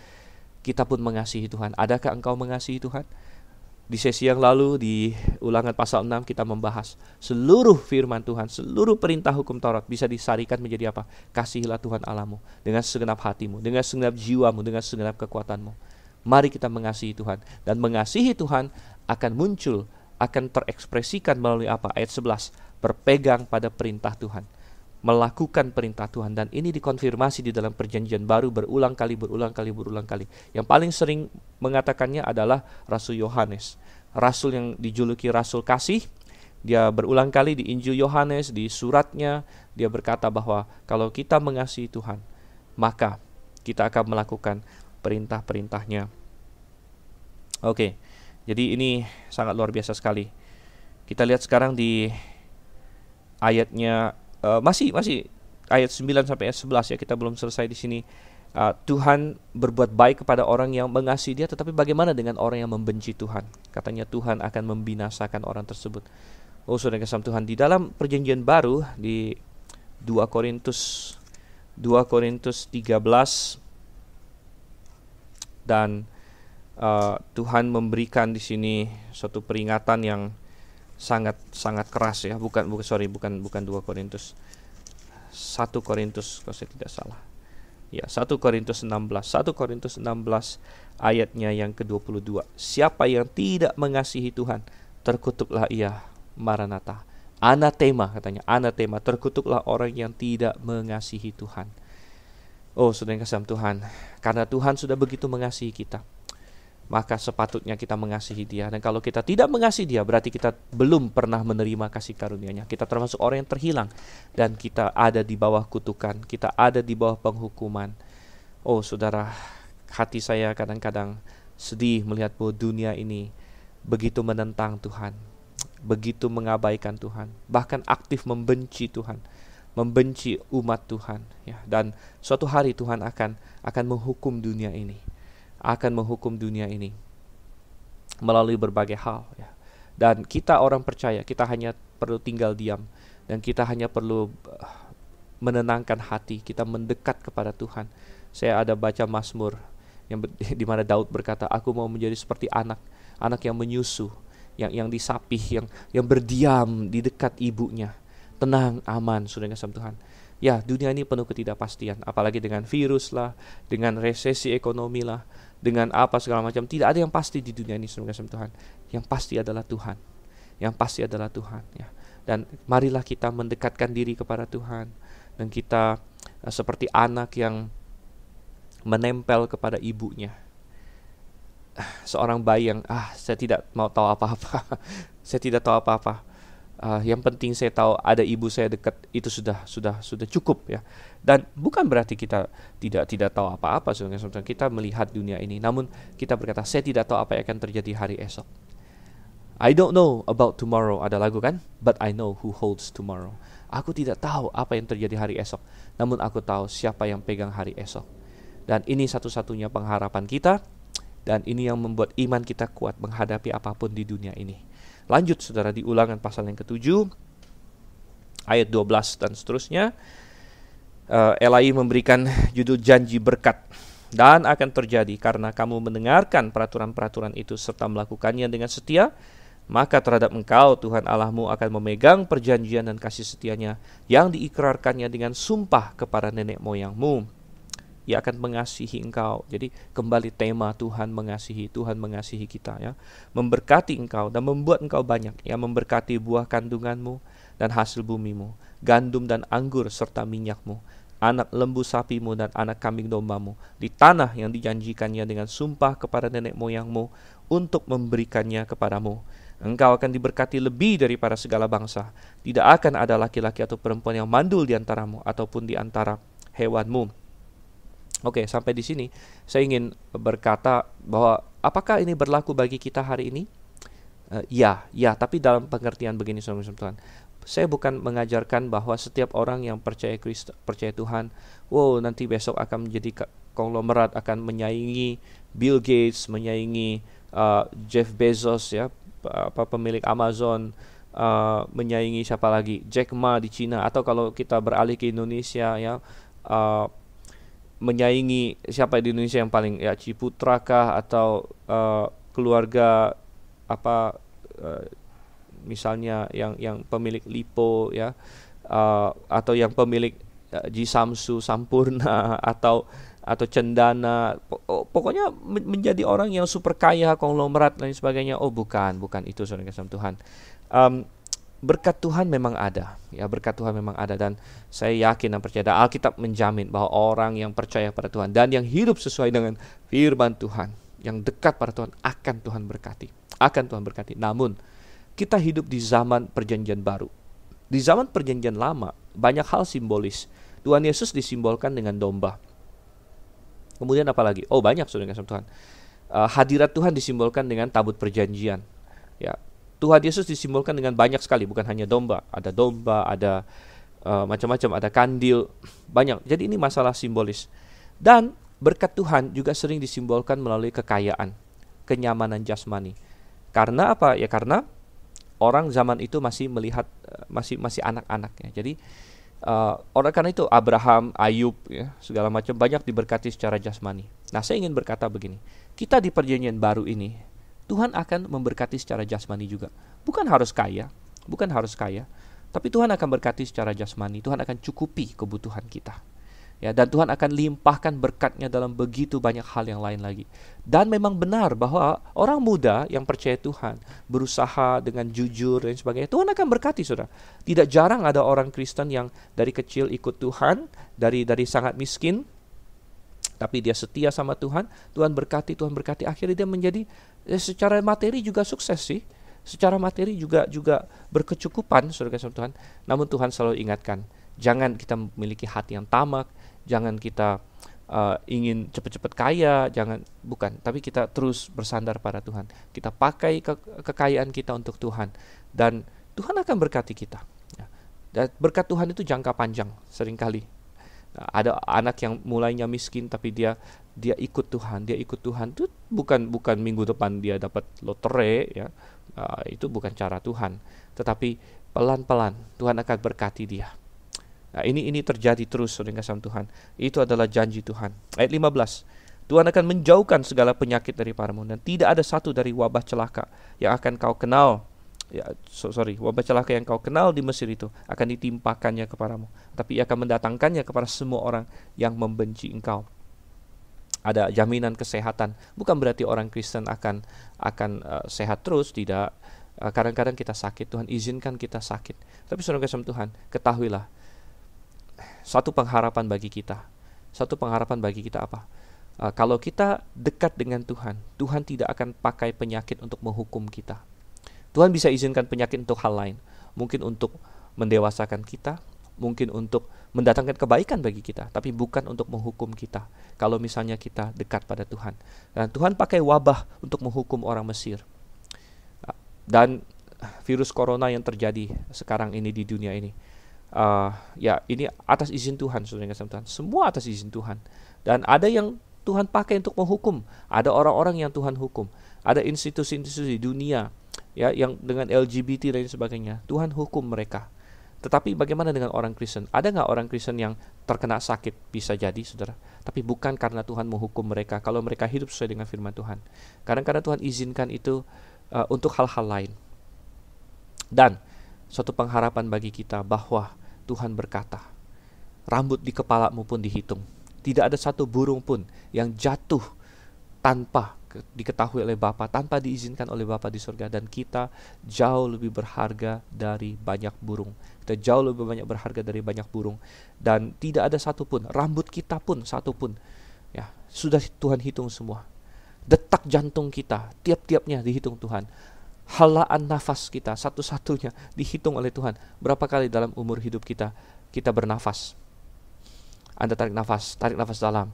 kita pun mengasihi Tuhan. Adakah engkau mengasihi Tuhan? Di sesi yang lalu di Ulangan pasal 6 kita membahas seluruh firman Tuhan, seluruh perintah hukum Taurat bisa disarikan menjadi apa? Kasihilah Tuhan Allahmu dengan segenap hatimu, dengan segenap jiwamu, dengan segenap kekuatanmu. Mari kita mengasihi Tuhan. Dan mengasihi Tuhan akan muncul, akan terekspresikan melalui apa? Ayat 11, berpegang pada perintah Tuhan, melakukan perintah Tuhan. Dan ini dikonfirmasi di dalam perjanjian baru berulang kali. Yang paling sering mengatakannya adalah Rasul Yohanes, Rasul yang dijuluki Rasul Kasih. Dia berulang kali di Injil Yohanes, di suratnya, dia berkata bahwa kalau kita mengasihi Tuhan, maka kita akan melakukan perintah-perintahnya. Oke, jadi ini sangat luar biasa sekali. Kita lihat sekarang di ayatnya, masih ayat 9 sampai ayat 11 ya, kita belum selesai di sini. Tuhan berbuat baik kepada orang yang mengasihi Dia, tetapi bagaimana dengan orang yang membenci Tuhan? Katanya Tuhan akan membinasakan orang tersebut. Oh saudara kasih Tuhan, di dalam perjanjian baru di 2 Korintus 13 dan Tuhan memberikan di sini suatu peringatan yang sangat keras ya. Bukan 2 Korintus, 1 Korintus kalau saya tidak salah. Ya, 1 Korintus 16 ayatnya yang ke-22. Siapa yang tidak mengasihi Tuhan, terkutuklah ia. Maranatha. Anatema katanya, anatema, terkutuklah orang yang tidak mengasihi Tuhan. Oh, saudara yang kasih Tuhan, karena Tuhan sudah begitu mengasihi kita, maka sepatutnya kita mengasihi Dia. Dan kalau kita tidak mengasihi Dia, berarti kita belum pernah menerima kasih karunia-Nya. Kita termasuk orang yang terhilang, dan kita ada di bawah kutukan, kita ada di bawah penghukuman. Oh saudara, hati saya kadang-kadang sedih melihat bahwa dunia ini begitu menentang Tuhan, begitu mengabaikan Tuhan, bahkan aktif membenci Tuhan, membenci umat Tuhan ya. Dan suatu hari Tuhan akan menghukum dunia ini, melalui berbagai hal ya. Dan kita orang percaya, kita hanya perlu tinggal diam, dan kita hanya perlu menenangkan hati kita, mendekat kepada Tuhan. Saya ada baca Mazmur yang di mana Daud berkata, aku mau menjadi seperti anak yang menyusu, yang disapih, yang berdiam di dekat ibunya, tenang, aman, saudara kasih Tuhan. Ya, dunia ini penuh ketidakpastian, apalagi dengan virus lah, dengan resesi ekonomi lah, dengan apa segala macam. Tidak ada yang pasti di dunia ini, saudara kasih Tuhan. Yang pasti adalah Tuhan. Ya. Dan marilah kita mendekatkan diri kepada Tuhan, dan kita seperti anak yang menempel kepada ibunya. Seorang bayi yang saya tidak mau tahu apa-apa. Saya tidak tahu apa-apa. Yang penting saya tahu ada ibu saya dekat, itu sudah cukup ya. Dan bukan berarti kita tidak tahu apa-apa, saudara. Kita melihat dunia ini, namun kita berkata, saya tidak tahu apa yang akan terjadi hari esok. I don't know about tomorrow, ada lagu kan? But I know who holds tomorrow. Aku tidak tahu apa yang terjadi hari esok, namun aku tahu siapa yang pegang hari esok. Dan ini satu-satunya pengharapan kita, dan ini yang membuat iman kita kuat menghadapi apapun di dunia ini. Lanjut saudara di Ulangan pasal yang ke-7 ayat 12 dan seterusnya. Elai memberikan judul janji berkat. Dan akan terjadi karena kamu mendengarkan peraturan-peraturan itu serta melakukannya dengan setia, maka terhadap engkau Tuhan Allahmu akan memegang perjanjian dan kasih setianya yang diikrarkannya dengan sumpah kepada nenek moyangmu. Ia akan mengasihi engkau. Jadi kembali tema Tuhan mengasihi kita ya. Memberkati engkau dan membuat engkau banyak, ya, memberkati buah kandunganmu dan hasil bumimu, gandum dan anggur serta minyakmu, anak lembu sapimu dan anak kambing dombamu, di tanah yang dijanjikannya dengan sumpah kepada nenek moyangmu untuk memberikannya kepadamu. Engkau akan diberkati lebih daripada segala bangsa. Tidak akan ada laki-laki atau perempuan yang mandul di antaramu ataupun di antara hewanmu. Oke, sampai di sini saya ingin berkata bahwa apakah ini berlaku bagi kita hari ini? Ya, tapi dalam pengertian begini, saudara Tuhan. Saya bukan mengajarkan bahwa setiap orang yang percaya Tuhan, nanti besok akan menjadi konglomerat, akan menyaingi Bill Gates, menyaingi Jeff Bezos, ya, pemilik Amazon, menyaingi siapa lagi, Jack Ma di Cina, atau kalau kita beralih ke Indonesia, ya, menyaingi siapa di Indonesia yang paling, ya, Ciputra kah, atau keluarga apa, misalnya yang pemilik Lipo, ya, atau yang pemilik Ji Samsu Sampurna atau Cendana, pokoknya menjadi orang yang super kaya, konglomerat dan sebagainya. Bukan itu, saudara kasih Tuhan. Berkat Tuhan memang ada, ya, berkat Tuhan memang ada, dan saya yakin dan percaya, Alkitab menjamin bahwa orang yang percaya pada Tuhan dan yang hidup sesuai dengan firman Tuhan, yang dekat pada Tuhan, akan Tuhan berkati. Namun kita hidup di zaman perjanjian baru. Di zaman perjanjian lama banyak hal simbolis. Tuhan Yesus disimbolkan dengan domba. Kemudian apa lagi? Banyak, saudara kasih Tuhan. Hadirat Tuhan disimbolkan dengan tabut perjanjian. Ya, Tuhan Yesus disimbolkan dengan banyak sekali, bukan hanya domba. Ada domba, ada macam-macam, ada kandil, banyak. Jadi ini masalah simbolis. Dan berkat Tuhan juga sering disimbolkan melalui kekayaan, kenyamanan jasmani. Karena apa? Ya karena orang zaman itu masih melihat masih anak-anak, ya. Jadi orang karena itu Abraham, Ayub, ya, segala macam banyak diberkati secara jasmani. Nah, saya ingin berkata begini, kita di perjanjian baru ini Tuhan akan memberkati secara jasmani juga. Bukan harus kaya, tapi Tuhan akan berkati secara jasmani. Tuhan akan cukupi kebutuhan kita. Ya, dan Tuhan akan limpahkan berkat-Nya dalam begitu banyak hal yang lain lagi. Dan memang benar bahwa orang muda yang percaya Tuhan, berusaha dengan jujur dan sebagainya, Tuhan akan berkati, saudara. Tidak jarang ada orang Kristen yang dari kecil ikut Tuhan, dari sangat miskin, tapi dia setia sama Tuhan, Tuhan berkati, akhirnya dia menjadi secara materi juga sukses sih. Secara materi juga berkecukupan, saudara kasih Tuhan. Namun Tuhan selalu ingatkan, jangan kita memiliki hati yang tamak, jangan kita ingin cepat-cepat kaya, tapi kita terus bersandar pada Tuhan. Kita pakai kekayaan kita untuk Tuhan, dan Tuhan akan berkati kita. Dan berkat Tuhan itu jangka panjang seringkali. Ada anak yang mulainya miskin tapi dia ikut Tuhan, itu bukan minggu depan dia dapat lotre, ya. Itu bukan cara Tuhan, tetapi pelan-pelan Tuhan akan berkati dia. Nah, ini terjadi terus dengan Tuhan. Itu adalah janji Tuhan. Ayat 15. Tuhan akan menjauhkan segala penyakit daripadamu, dan tidak ada satu dari wabah celaka yang akan kau kenal. Wabah celaka yang kau kenal di Mesir itu akan ditimpakannya kepadamu, tapi ia akan mendatangkannya kepada semua orang yang membenci engkau. Ada jaminan kesehatan. Bukan berarti orang Kristen akan sehat terus, tidak. Kadang-kadang kita sakit, Tuhan izinkan kita sakit. Tapi saudara kasih Tuhan, ketahuilah, satu pengharapan bagi kita apa? Kalau kita dekat dengan Tuhan, Tuhan tidak akan pakai penyakit untuk menghukum kita. Tuhan bisa izinkan penyakit untuk hal lain. Mungkin untuk mendewasakan kita, mungkin untuk mendatangkan kebaikan bagi kita, tapi bukan untuk menghukum kita. Kalau misalnya kita dekat pada Tuhan. Dan Tuhan pakai wabah untuk menghukum orang Mesir. Dan virus corona yang terjadi sekarang ini di dunia ini, ini atas izin Tuhan, saudara kasih Tuhan. Semua atas izin Tuhan. Dan ada yang Tuhan pakai untuk menghukum. Ada orang-orang yang Tuhan hukum. Ada institusi-institusi di dunia, ya, yang dengan LGBT dan sebagainya, Tuhan hukum mereka. Tetapi bagaimana dengan orang Kristen? Ada nggak orang Kristen yang terkena sakit? Bisa jadi, saudara. Tapi bukan karena Tuhan menghukum mereka, kalau mereka hidup sesuai dengan firman Tuhan. Kadang-kadang Tuhan izinkan itu untuk hal-hal lain. Dan suatu pengharapan bagi kita bahwa Tuhan berkata, rambut di kepalamu pun dihitung. Tidak ada satu burung pun yang jatuh tanpa diketahui oleh Bapa, tanpa diizinkan oleh Bapa di surga. Dan kita jauh lebih berharga dari banyak burung. Kita jauh lebih banyak berharga dari banyak burung. Dan tidak ada satu pun, rambut kita pun satu pun, ya, sudah Tuhan hitung semua. Detak jantung kita, tiap-tiapnya dihitung Tuhan. Helaan nafas kita, satu-satunya dihitung oleh Tuhan. Berapa kali dalam umur hidup kita bernafas? Anda tarik nafas dalam,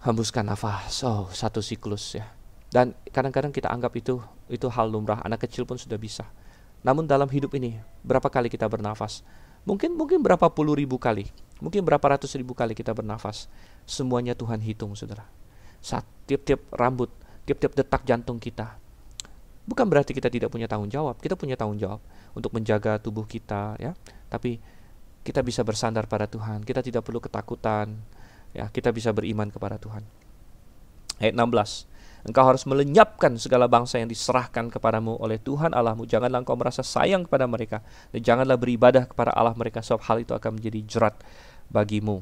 hembuskan nafas. Oh, satu siklus ya. Dan kadang-kadang kita anggap itu hal lumrah. Anak kecil pun sudah bisa. Namun dalam hidup ini, berapa kali kita bernafas? Mungkin berapa puluh ribu kali, mungkin berapa ratus ribu kali kita bernafas. Semuanya Tuhan hitung, saudara. Tiap-tiap rambut, tiap-tiap detak jantung kita. Bukan berarti kita tidak punya tanggung jawab. Kita punya tanggung jawab untuk menjaga tubuh kita, ya. Tapi kita bisa bersandar pada Tuhan. Kita tidak perlu ketakutan. Ya, kita bisa beriman kepada Tuhan. Ayat 16. Engkau harus melenyapkan segala bangsa yang diserahkan kepadamu oleh Tuhan Allahmu. Janganlah engkau merasa sayang kepada mereka, dan janganlah beribadah kepada Allah mereka, sebab hal itu akan menjadi jerat bagimu.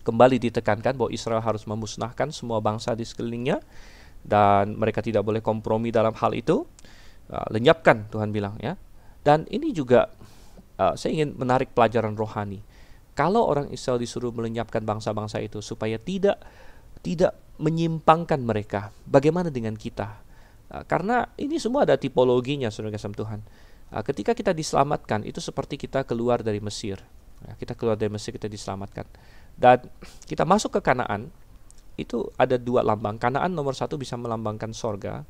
Kembali ditekankan bahwa Israel harus memusnahkan semua bangsa di sekelilingnya, dan mereka tidak boleh kompromi dalam hal itu. Lenyapkan, Tuhan bilang, ya. Dan ini juga saya ingin menarik pelajaran rohani. Kalau orang Israel disuruh melenyapkan bangsa-bangsa itu supaya tidak menyimpangkan mereka, bagaimana dengan kita? Karena ini semua ada tipologinya, saudara kasih Tuhan. Ketika kita diselamatkan, itu seperti kita keluar dari Mesir. Kita keluar dari Mesir, kita diselamatkan. Dan kita masuk ke Kanaan, itu ada dua lambang. Kanaan nomor satu bisa melambangkan sorga,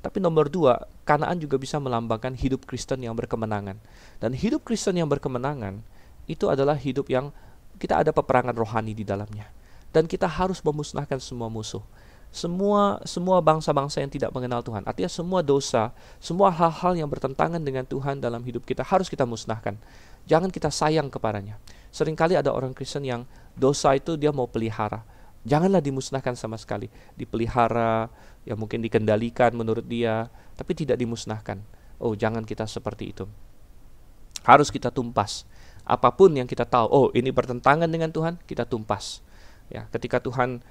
tapi nomor dua, Kanaan juga bisa melambangkan hidup Kristen yang berkemenangan. Dan hidup Kristen yang berkemenangan itu adalah hidup yang kita ada peperangan rohani di dalamnya. Dan kita harus memusnahkan semua musuh. Semua bangsa-bangsa yang tidak mengenal Tuhan. Artinya semua dosa, semua hal-hal yang bertentangan dengan Tuhan dalam hidup kita harus kita musnahkan. Jangan kita sayang kepadanya. Seringkali ada orang Kristen yang dosa itu dia mau pelihara. Janganlah dimusnahkan sama sekali. Dipelihara, ya mungkin dikendalikan menurut dia, tapi tidak dimusnahkan. Oh, jangan kita seperti itu. Harus kita tumpas. Apapun yang kita tahu, oh ini bertentangan dengan Tuhan, kita tumpas. Ya, ketika Tuhan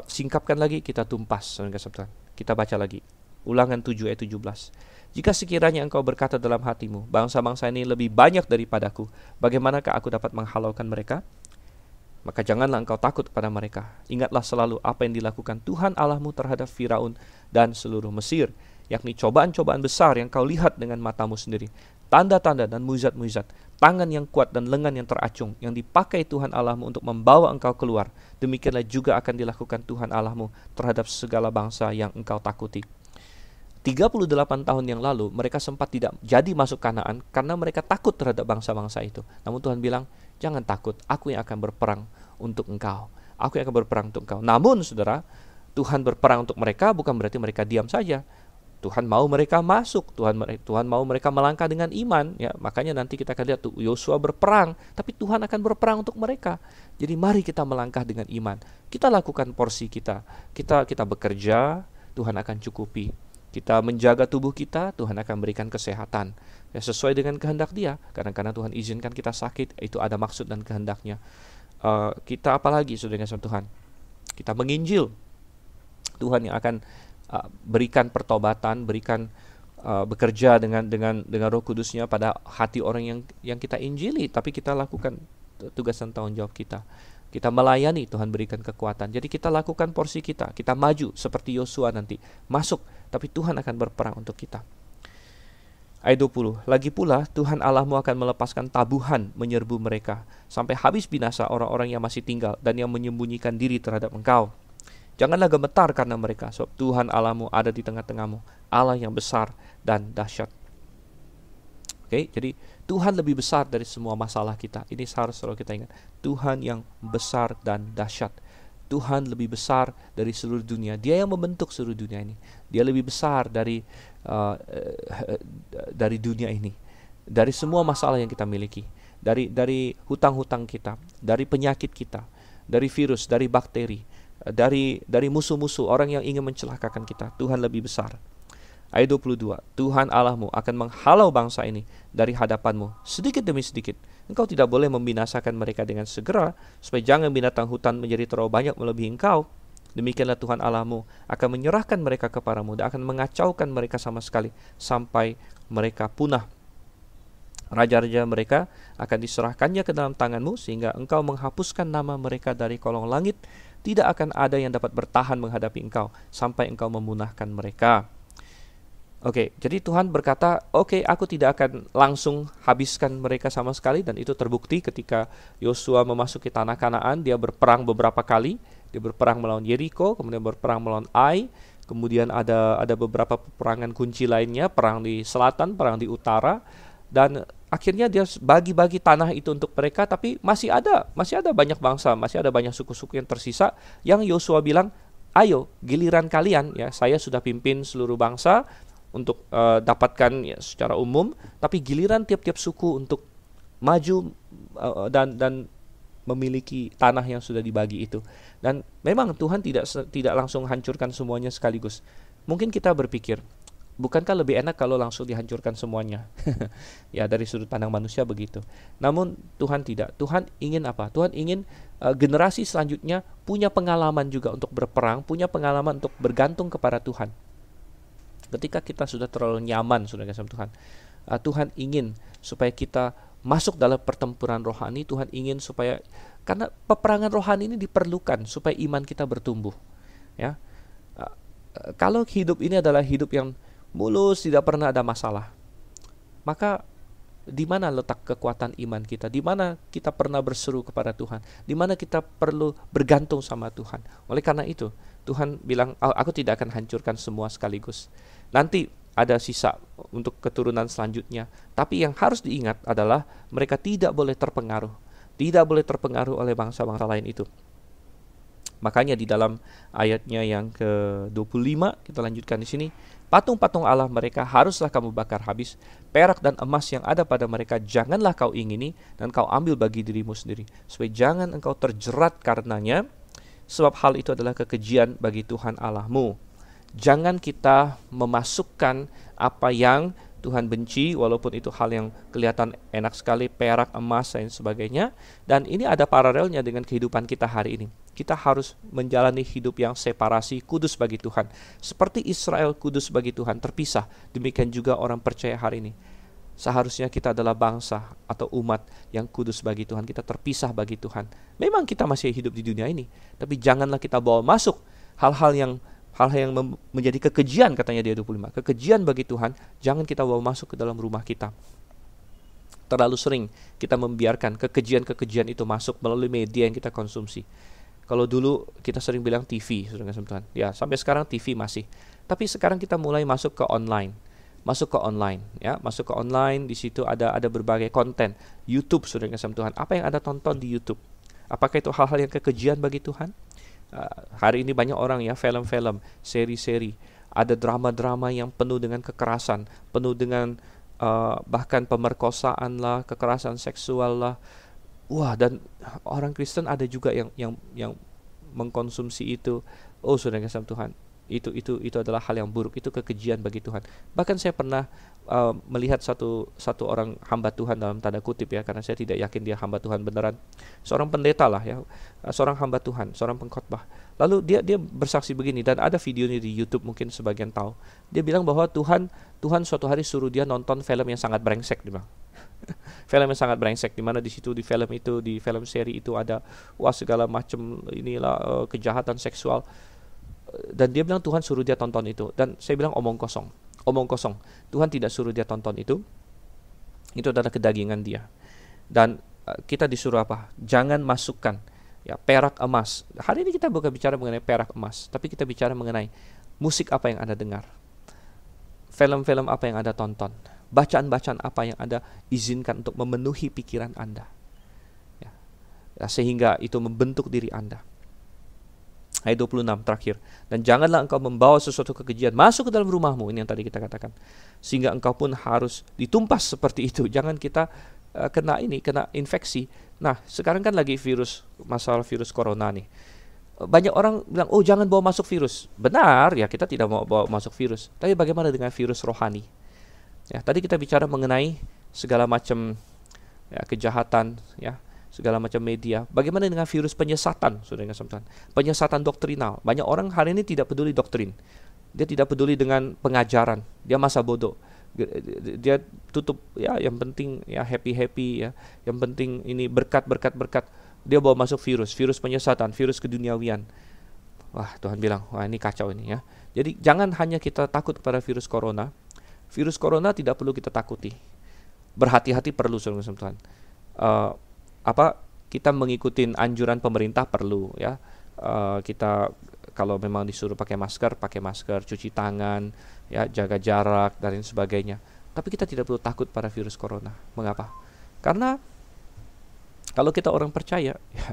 singkapkan lagi, kita tumpas. Kita baca lagi. Ulangan 7 ayat 17. Jika sekiranya engkau berkata dalam hatimu, bangsa-bangsa ini lebih banyak daripadaku, bagaimanakah aku dapat menghalaukan mereka? Maka janganlah engkau takut pada mereka. Ingatlah selalu apa yang dilakukan Tuhan Allahmu terhadap Firaun dan seluruh Mesir, yakni cobaan-cobaan besar yang kau lihat dengan matamu sendiri, tanda-tanda dan mujizat-mujizat, tangan yang kuat dan lengan yang teracung, yang dipakai Tuhan Allahmu untuk membawa engkau keluar. Demikianlah juga akan dilakukan Tuhan Allahmu terhadap segala bangsa yang engkau takuti. 38 tahun yang lalu mereka sempat tidak jadi masuk Kanaan karena mereka takut terhadap bangsa-bangsa itu. Namun Tuhan bilang, jangan takut, aku yang akan berperang untuk engkau. Aku yang akan berperang untuk engkau. Namun saudara, Tuhan berperang untuk mereka bukan berarti mereka diam saja. Tuhan mau mereka masuk, Tuhan mau mereka melangkah dengan iman, ya. Makanya nanti kita akan lihat tuh Yosua berperang, tapi Tuhan akan berperang untuk mereka. Jadi mari kita melangkah dengan iman. Kita lakukan porsi kita. Kita bekerja, Tuhan akan cukupi. Kita menjaga tubuh kita, Tuhan akan berikan kesehatan. Ya, sesuai dengan kehendak Dia. Kadang-kadang Tuhan izinkan kita sakit, itu ada maksud dan kehendaknya. Kita apalagi sudah dengan Tuhan? Kita menginjil. Tuhan yang akan berikan pertobatan, berikan bekerja dengan Roh Kudusnya pada hati orang yang kita injili, tapi kita lakukan tugas dan tanggung jawab kita. Kita melayani, Tuhan berikan kekuatan. Jadi kita lakukan porsi kita. Kita maju seperti Yosua nanti. Masuk, tapi Tuhan akan berperang untuk kita. Ayat 20. Lagi pula Tuhan Allahmu akan melepaskan tabuhan menyerbu mereka, sampai habis binasa orang-orang yang masih tinggal dan yang menyembunyikan diri terhadap engkau. Janganlah gemetar karena mereka, sebab Tuhan Allahmu ada di tengah-tengahmu, Allah yang besar dan dahsyat. Oke, jadi Tuhan lebih besar dari semua masalah kita. Ini harus selalu kita ingat. Tuhan yang besar dan dahsyat. Tuhan lebih besar dari seluruh dunia. Dia yang membentuk seluruh dunia ini. Dia lebih besar dari dunia ini. Dari semua masalah yang kita miliki. Dari hutang-hutang kita. Dari penyakit kita. Dari virus, dari bakteri. Dari musuh-musuh, orang yang ingin mencelakakan kita. Tuhan lebih besar. Ayat 22, Tuhan Allahmu akan menghalau bangsa ini dari hadapanmu sedikit demi sedikit. Engkau tidak boleh membinasakan mereka dengan segera, supaya jangan binatang hutan menjadi terlalu banyak melebihi engkau. Demikianlah Tuhan Allahmu akan menyerahkan mereka kepadamu dan akan mengacaukan mereka sama sekali sampai mereka punah. Raja-raja mereka akan diserahkannya ke dalam tanganmu sehingga engkau menghapuskan nama mereka dari kolong langit. Tidak akan ada yang dapat bertahan menghadapi engkau sampai engkau memunahkan mereka. Oke, jadi Tuhan berkata, oke, aku tidak akan langsung habiskan mereka sama sekali, dan itu terbukti ketika Yosua memasuki tanah Kanaan. Dia berperang beberapa kali. Dia berperang melawan Yeriko, kemudian berperang melawan Ai, kemudian ada beberapa peperangan kunci lainnya, perang di selatan, perang di utara, dan akhirnya dia bagi-bagi tanah itu untuk mereka. Tapi masih ada banyak bangsa, masih ada banyak suku-suku yang tersisa, yang Yosua bilang, ayo giliran kalian, ya, saya sudah pimpin seluruh bangsa untuk dapatkan ya, secara umum, tapi giliran tiap-tiap suku untuk maju dan memiliki tanah yang sudah dibagi itu. Dan memang Tuhan tidak langsung hancurkan semuanya sekaligus. Mungkin kita berpikir, bukankah lebih enak kalau langsung dihancurkan semuanya? Ya, dari sudut pandang manusia begitu. Namun Tuhan tidak. Tuhan ingin apa? Tuhan ingin generasi selanjutnya punya pengalaman juga untuk berperang, punya pengalaman untuk bergantung kepada Tuhan. Ketika kita sudah terlalu nyaman sudah sama Tuhan, Tuhan ingin supaya kita masuk dalam pertempuran rohani. Tuhan ingin supaya, karena peperangan rohani ini diperlukan supaya iman kita bertumbuh. Ya, kalau hidup ini adalah hidup yang mulus, tidak pernah ada masalah, maka di mana letak kekuatan iman kita? Di mana kita pernah berseru kepada Tuhan? Di mana kita perlu bergantung sama Tuhan? Oleh karena itu, Tuhan bilang, aku tidak akan hancurkan semua sekaligus. Nanti ada sisa untuk keturunan selanjutnya. Tapi yang harus diingat adalah mereka tidak boleh terpengaruh. Tidak boleh terpengaruh oleh bangsa-bangsa lain itu. Makanya di dalam ayatnya yang ke-25, kita lanjutkan di sini. Patung-patung Allah mereka haruslah kamu bakar habis. Perak dan emas yang ada pada mereka janganlah kau ingini, dan kau ambil bagi dirimu sendiri, supaya jangan engkau terjerat karenanya, sebab hal itu adalah kekejian bagi Tuhan Allahmu. Jangan kita memasukkan apa yang Tuhan benci, walaupun itu hal yang kelihatan enak sekali, perak, emas, dan sebagainya. Dan ini ada paralelnya dengan kehidupan kita hari ini. Kita harus menjalani hidup yang separasi, kudus bagi Tuhan. Seperti Israel kudus bagi Tuhan, terpisah. Demikian juga orang percaya hari ini. Seharusnya kita adalah bangsa atau umat yang kudus bagi Tuhan. Kita terpisah bagi Tuhan. Memang kita masih hidup di dunia ini, tapi janganlah kita bawa masuk hal-hal yang menjadi kekejian, katanya di ayat 25. Kekejian bagi Tuhan, jangan kita bawa masuk ke dalam rumah kita. Terlalu sering kita membiarkan kekejian-kekejian itu masuk melalui media yang kita konsumsi. Kalau dulu kita sering bilang TV, saudara Tuhan. Ya, sampai sekarang TV masih. Tapi sekarang kita mulai masuk ke online. Masuk ke online, ya, masuk ke online. Di situ ada berbagai konten. YouTube, saudara Tuhan. Apa yang Anda tonton di YouTube? Apakah itu hal-hal yang kekejian bagi Tuhan? Hari ini banyak orang, ya, film-film, seri-seri, ada drama-drama yang penuh dengan kekerasan, penuh dengan bahkan pemerkosaan lah, kekerasan seksual lah. Wah, dan orang Kristen ada juga yang mengkonsumsi itu. Oh, saudara kasih Tuhan, itu adalah hal yang buruk, itu kekejian bagi Tuhan. Bahkan saya pernah melihat satu orang hamba Tuhan, dalam tanda kutip, ya, karena saya tidak yakin dia hamba Tuhan beneran. Seorang pendeta lah, ya, seorang hamba Tuhan, seorang pengkhotbah. Lalu dia bersaksi begini, dan ada videonya di YouTube, mungkin sebagian tahu. Dia bilang bahwa Tuhan suatu hari suruh dia nonton film yang sangat brengsek, dia bilang. Film yang sangat brengsek, di mana di situ, di film seri itu ada segala macam inilah kejahatan seksual. Dan dia bilang Tuhan suruh dia tonton itu. Dan saya bilang omong kosong. Tuhan tidak suruh dia tonton itu. Itu adalah kedagingan dia. Dan kita disuruh apa? Jangan masukkan, ya, perak, emas. Hari ini kita bukan bicara mengenai perak, emas, tapi kita bicara mengenai musik apa yang Anda dengar, film-film apa yang Anda tonton, bacaan-bacaan apa yang Anda izinkan untuk memenuhi pikiran Anda, ya, sehingga itu membentuk diri Anda. Ayat 26 terakhir. Dan janganlah engkau membawa sesuatu kekejian masuk ke dalam rumahmu. Ini yang tadi kita katakan. Sehingga engkau pun harus ditumpas seperti itu. Jangan kita kena infeksi. Nah, sekarang kan lagi masalah virus corona nih. Banyak orang bilang, oh jangan bawa masuk virus. Benar, ya kita tidak mau bawa masuk virus. Tapi bagaimana dengan virus rohani? Ya, tadi kita bicara mengenai segala macam ya, kejahatan, ya, segala macam media. Bagaimana dengan virus penyesatan, saudara-saudara? Penyesatan doktrinal. Banyak orang hari ini tidak peduli doktrin. Dia tidak peduli dengan pengajaran. Dia masa bodoh. Dia tutup, ya, yang penting ya happy ya. Yang penting ini berkat. Dia bawa masuk virus penyesatan, virus keduniawian. Wah, Tuhan bilang, wah ini kacau ini ya. Jadi jangan hanya kita takut pada virus corona. Virus corona tidak perlu kita takuti. Berhati-hati perlu, saudara-saudara. Kita mengikuti anjuran pemerintah perlu ya. Kita kalau memang disuruh pakai masker, cuci tangan, ya, jaga jarak dan lain sebagainya. Tapi kita tidak perlu takut pada virus corona. Mengapa? Karena kalau kita orang percaya, ya,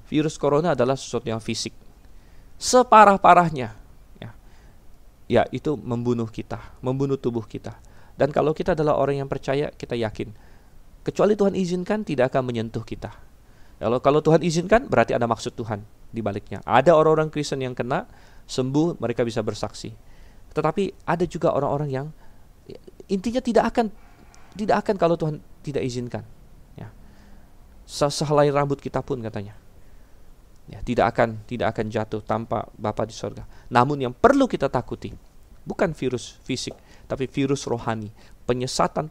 virus corona adalah sesuatu yang fisik. Separah-parahnya, ya itu membunuh kita, membunuh tubuh kita. Dan kalau kita adalah orang yang percaya, kita yakin, kecuali Tuhan izinkan, tidak akan menyentuh kita. Kalau Tuhan izinkan, berarti ada maksud Tuhan di baliknya. Ada orang-orang Kristen yang kena, sembuh, mereka bisa bersaksi. Tetapi ada juga orang-orang yang intinya tidak akan kalau Tuhan tidak izinkan. Ya. Sehelai rambut kita pun katanya. Ya, tidak akan jatuh tanpa Bapa di surga. Namun yang perlu kita takuti bukan virus fisik, tapi virus rohani, penyesatan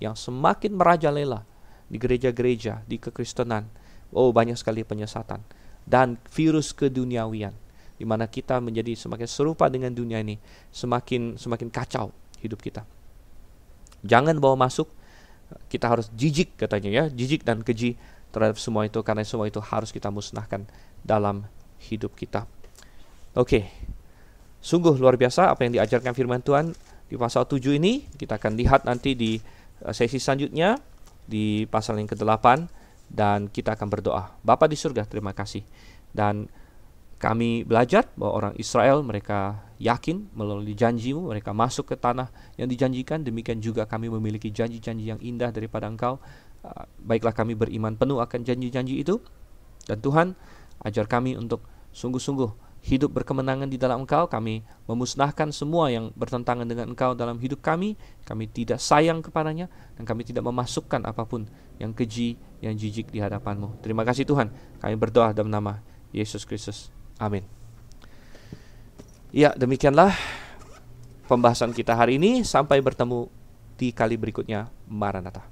yang semakin merajalela di gereja-gereja, di kekristenan. Oh, banyak sekali penyesatan dan virus keduniawian, di mana kita menjadi semakin serupa dengan dunia ini, semakin kacau hidup kita. Jangan bawa masuk. Kita harus jijik katanya ya, jijik dan keji terhadap semua itu, karena semua itu harus kita musnahkan dalam hidup kita. Oke. Sungguh luar biasa apa yang diajarkan firman Tuhan di pasal 7 ini. Kita akan lihat nanti di sesi selanjutnya di pasal yang ke-8, dan kita akan berdoa. Bapa di surga, terima kasih. Dan kami belajar bahwa orang Israel, mereka yakin melalui janji-Mu, mereka masuk ke tanah yang dijanjikan. Demikian juga kami memiliki janji-janji yang indah daripada Engkau. Baiklah kami beriman penuh akan janji-janji itu. Dan Tuhan, ajar kami untuk sungguh-sungguh hidup berkemenangan di dalam Engkau. Kami memusnahkan semua yang bertentangan dengan Engkau dalam hidup kami. Kami tidak sayang kepadanya, dan kami tidak memasukkan apapun yang keji, yang jijik di hadapan-Mu. Terima kasih Tuhan. Kami berdoa dalam nama Yesus Kristus. Amin. Ya, demikianlah pembahasan kita hari ini. Sampai bertemu di kali berikutnya. Maranatha.